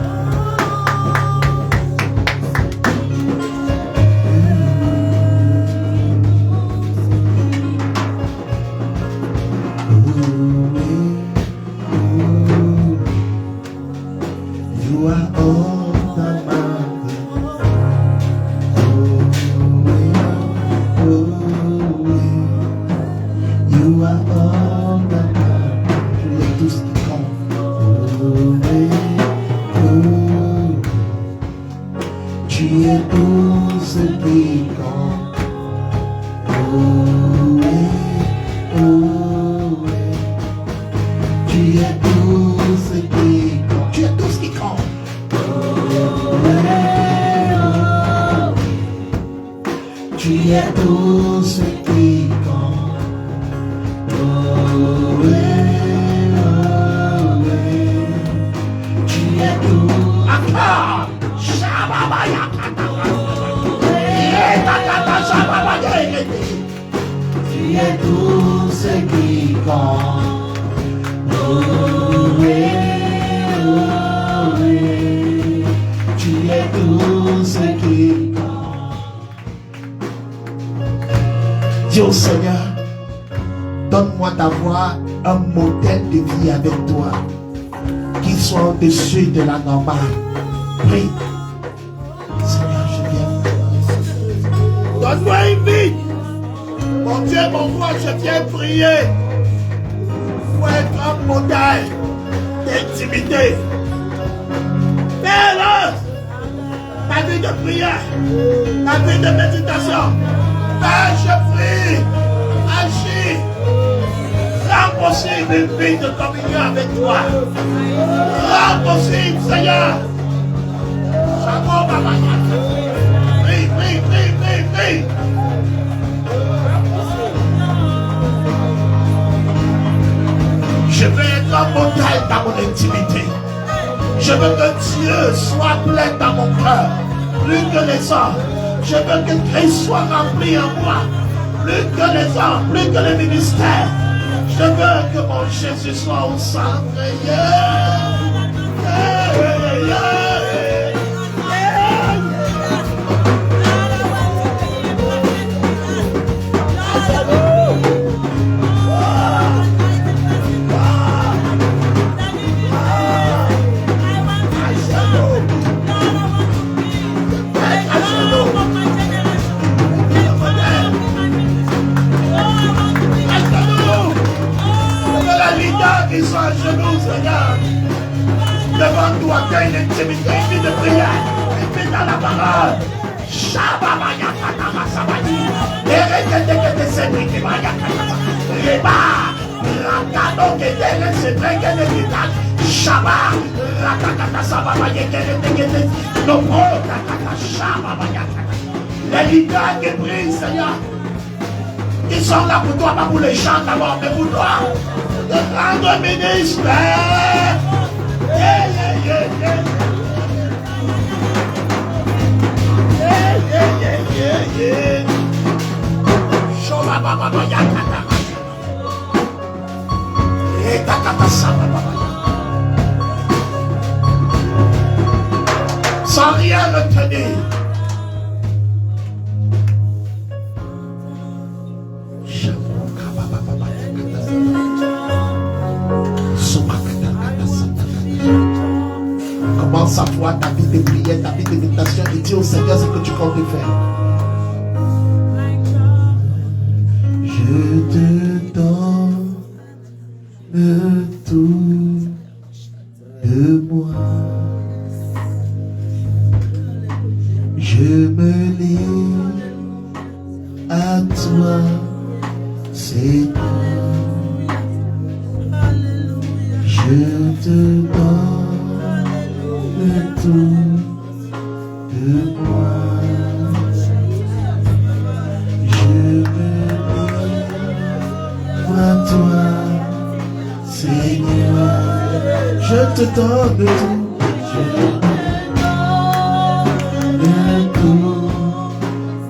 Dis au Seigneur, donne-moi d'avoir un modèle de vie avec toi qui soit au-dessus de la normale. Prie. Seigneur, je viens. Donne-moi une vie. Mon Dieu, mon roi, je viens prier pour être un modèle d'intimité. Fais-le. Ta vie de prière, ta vie de méditation. Père, je prie, agis, rends possible une vie de communion avec toi. Rends possible, Seigneur. Prie, prie, prie, prie, prie. grand modèle dans mon intimité. Je veux que Dieu soit plein dans mon cœur, plus que les hommes. Je veux que Christ soit rempli en moi, plus que les hommes, plus que les ministères. Je veux que mon Jésus soit au centre. Ils sont à genoux, Seigneur. Devant toi, tu as une intimité, une vie de prière, une vie dans la parole. Shababaya Katama Sabani. Erekete Sebriki Maya Katama. Reba. Rakado Kedele Sebreke de Vital. Shaba. Rakata Sababaya Kedele. Nopro Rakata Shababaya Katama. Les leaders qui prient, Seigneur. Ils sont là pour toi, pas pour les gens d'abord, mais pour toi. De rendre ministère. Sans rien retenir. Commence à voir ta vie de prière, ta vie de méditation et dis au Seigneur ce que tu comptes faire. Je te donne tout de moi. Je me lie à toi, Seigneur. Je te donne tout de moi. Je me lie à toi, Seigneur. Je te donne tout. Je te donne tout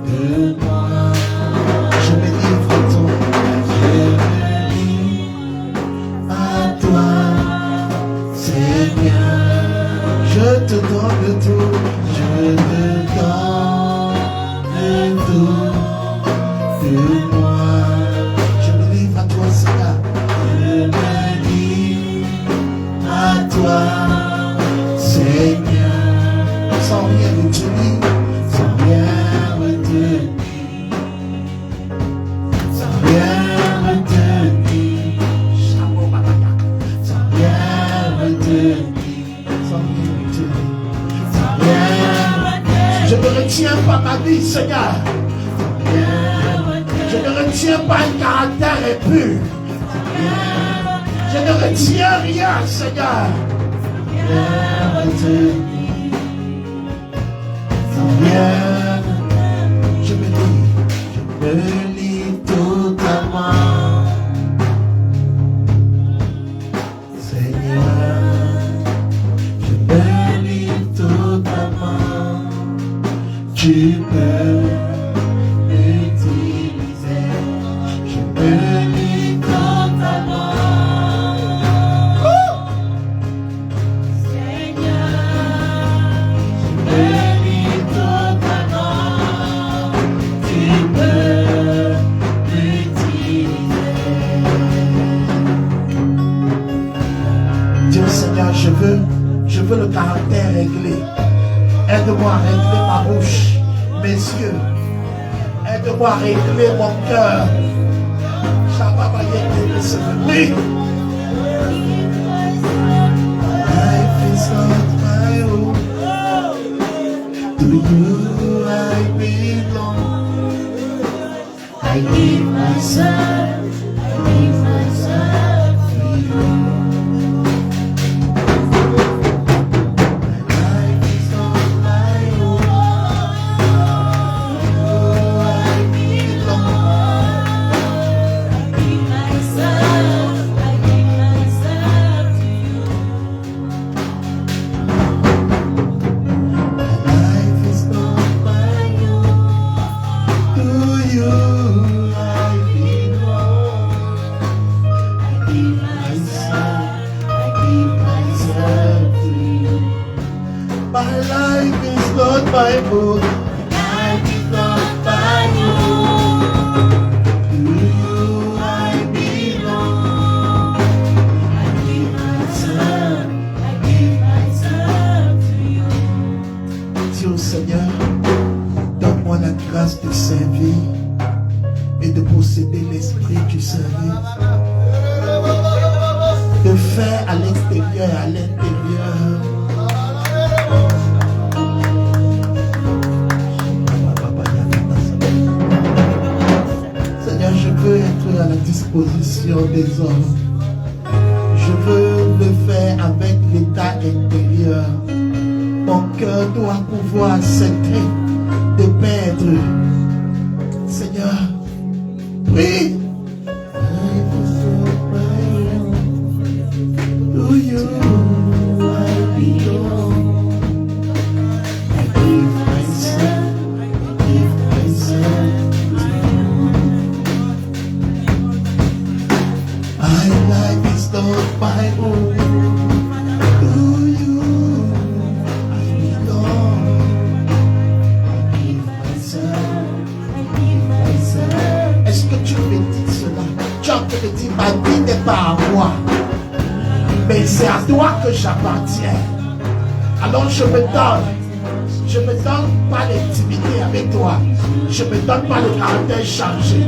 de moi. Je me livre à toi. Je me lie à toi, Seigneur. Je te donne tout, je te donne tout de moi. Je me livre à toi, Seigneur. Je me livre à toi, Seigneur. Sans rien retenir, sans rien retenir, sans rien retenir, sans rien retenir. Je ne retiens pas ma vie, Seigneur. Je ne retiens pas un caractère impur. Je ne retiens rien, Seigneur. Je me lis totalement. Seigneur, je me lis totalement. Tu peux m'utiliser. Je me lis totalement. Seigneur, je me lis totalement. Tu peux m'utiliser. Dis au Seigneur, je veux le caractère réglé. Aide-moi à régler ma bouche, mes yeux. Aide-moi à régler mon cœur. Oui. Life is not my own. To you I belong. I give myself to you. give myself, I give myself to you. My life is not my own. Life is not my own. To you I belong. I give myself to you. Dis au Seigneur, donne-moi la grâce de servir et de posséder l'esprit du service. De faire à l'extérieur et à l'intérieur. Seigneur, je veux être à la disposition des hommes. Je veux le faire avec l'état intérieur. Mon cœur doit pouvoir accepter de perdre. Seigneur, prie. To you I belong. I give myself to you. My life is not my own. To you I belong. I give myself. Est-ce que tu me dis cela? Tu as te dire, ma vie n'est pas à moi, mais c'est à toi que j'appartiens. Alors je me donne pas l'intimité avec toi. Je me donne pas le caractère changé.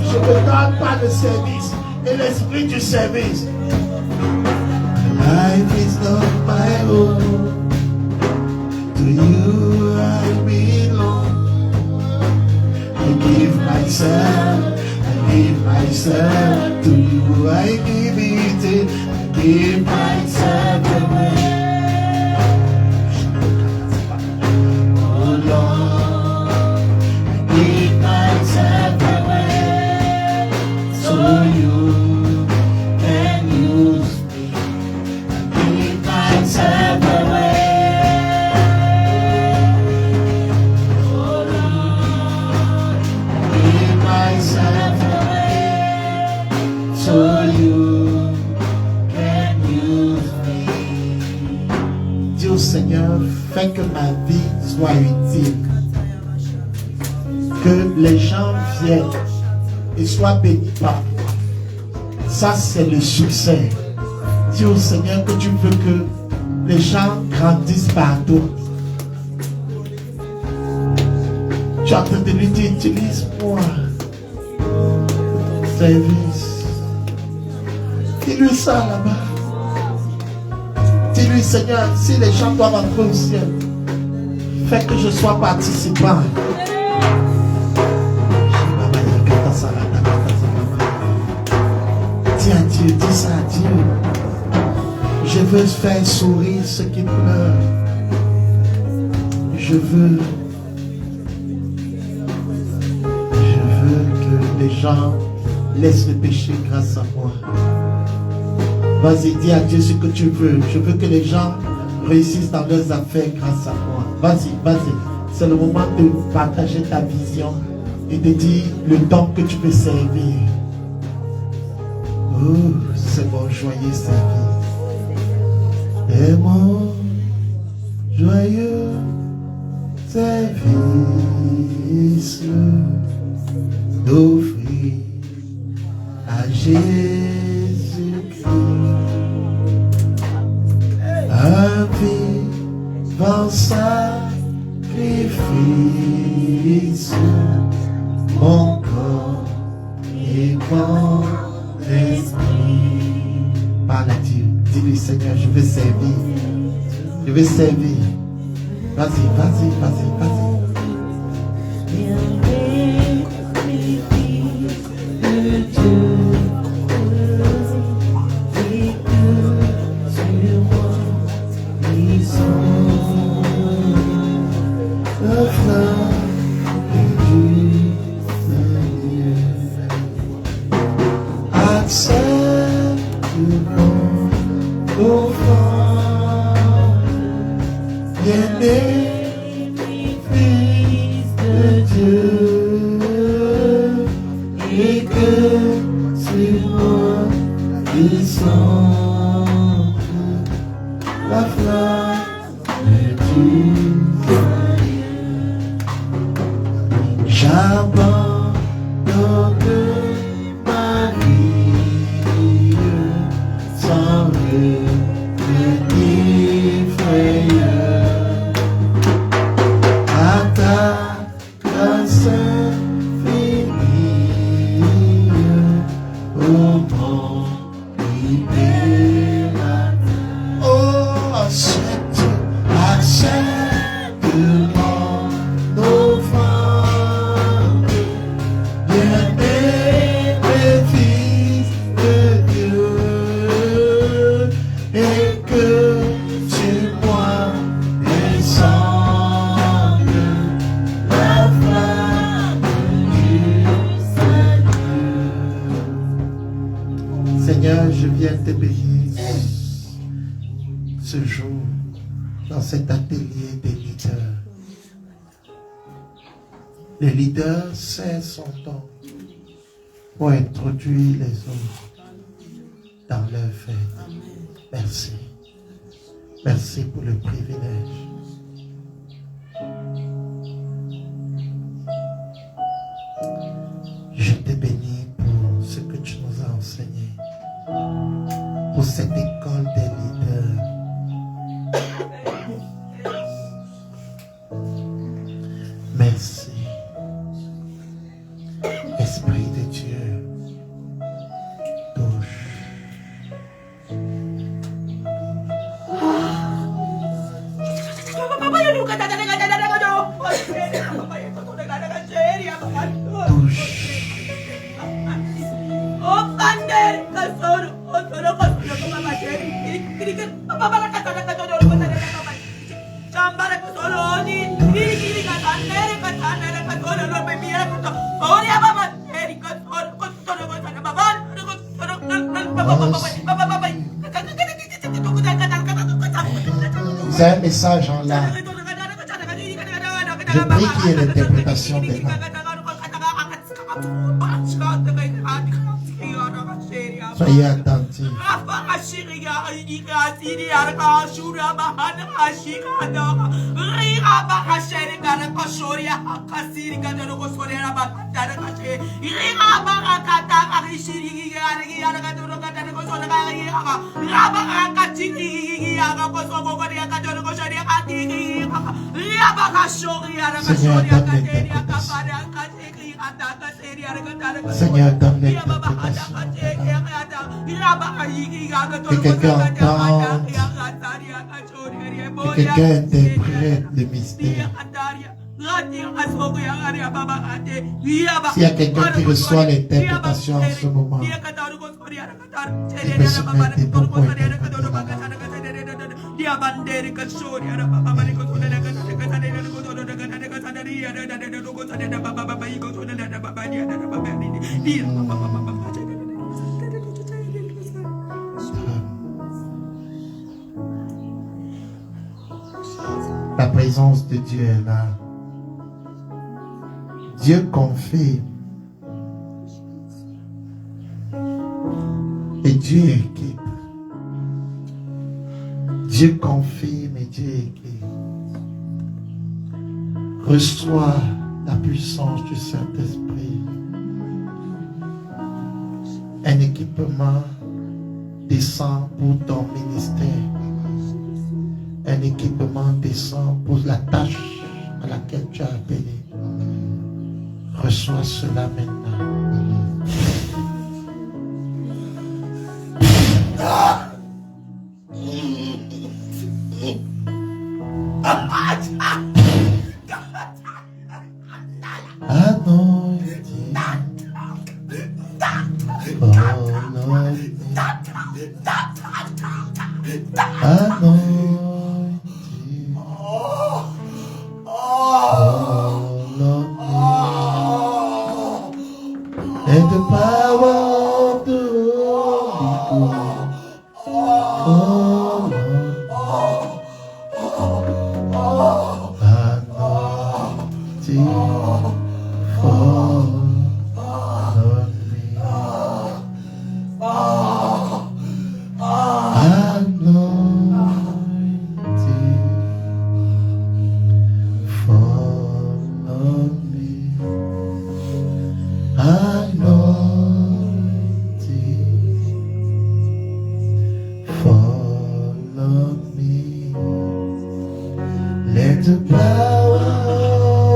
Je me donne pas le service et l'esprit du service. Life is not my own. To you I belong. I give myself to you. I give it, I give myself away. Oh Lord, I give myself away so you can use me. I give myself away. Oh Lord, I give myself away so you can use me. Dis au Seigneur, fais que ma vie soit utile. Que les gens viennent et soient bénis par moi. Ça, c'est le succès. Dis au Seigneur que tu veux que les gens grandissent partout. Tu es en train de lui dire, utilise-moi pour ton service. Dis-lui ça là-bas. Dis-lui, Seigneur, si les gens doivent entrer au ciel, fais que je sois participant. Dis à Dieu, dis ça à Dieu. Je veux faire sourire ceux qui pleurent. Je veux que les gens laissent le péché grâce à moi. Vas-y, dis à Dieu ce que tu veux. Je veux que les gens réussissent dans leurs affaires grâce à moi. Vas-y, vas-y. C'est le moment de partager ta vision et de dire le don que tu peux servir. Oh, c'est mon joyeux service. Et mon joyeux service d'offrir à Jésus-Christ un vivant sacrifice, mon corps et mon esprit. Parle à Dieu, dis-lui Seigneur, je veux servir, je veux servir. Vas-y, vas-y, vas-y, vas-y. descends, la flamme de tout joyeux. J'abandonne ma vie sans le petit frayeur. À ta grâce infinie, ô mon libérateur. Oh, accepte mon offrande, bien-aimé Fils de Dieu, et que sur moi descende la flamme du salut. Seigneur, je viens te bénir ce jour dans cet atelier des leaders. Le leader sait son don pour introduire les autres dans leur fête. Merci. Merci pour le privilège. Je te bénis pour ce que tu nous as enseigné, pour cette école des leaders. Merci. Esprit de Dieu, touche. C'est un message en là. Je prie qu'il y ait l'interprétation des langues. Soyez attentifs. Seigneur, donne l'interprétation. Seigneur, donne l'interprétation. Que quelqu'un entende, que quelqu'un interprète le mystère. S'il y a quelqu'un qui reçoit l'interprétation en ce moment, il peut se mettre debout pour interpréter la langue. La présence de Dieu est là. Dieu confirme. Et Dieu équipe. Dieu confirme et Dieu équipe. Reçois la puissance du Saint-Esprit. Un équipement descend pour ton ministère. Un équipement descend pour la tâche à laquelle tu as appelé. Reçois cela maintenant. And the power of the Holy Ghost. Anointing fall on me. the power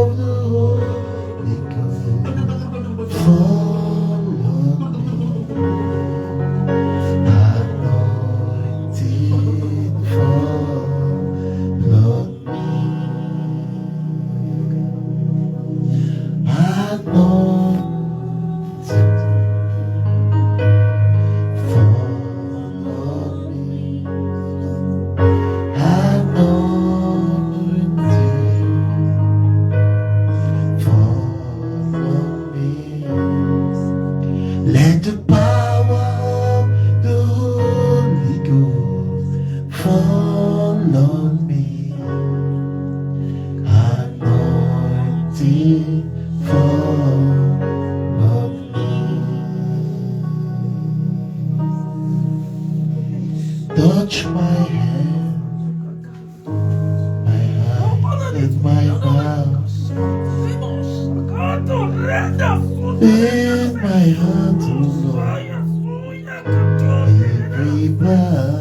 of the Holy Ghost fall on me. Anointing fall on me. Anointing fall on me. Anointing fall on me. Let the power of the Holy Ghost fall on me. Anointing fall on me. Touch my hand, my eyes, and my mouth. In my heart, oh Lord, every blood.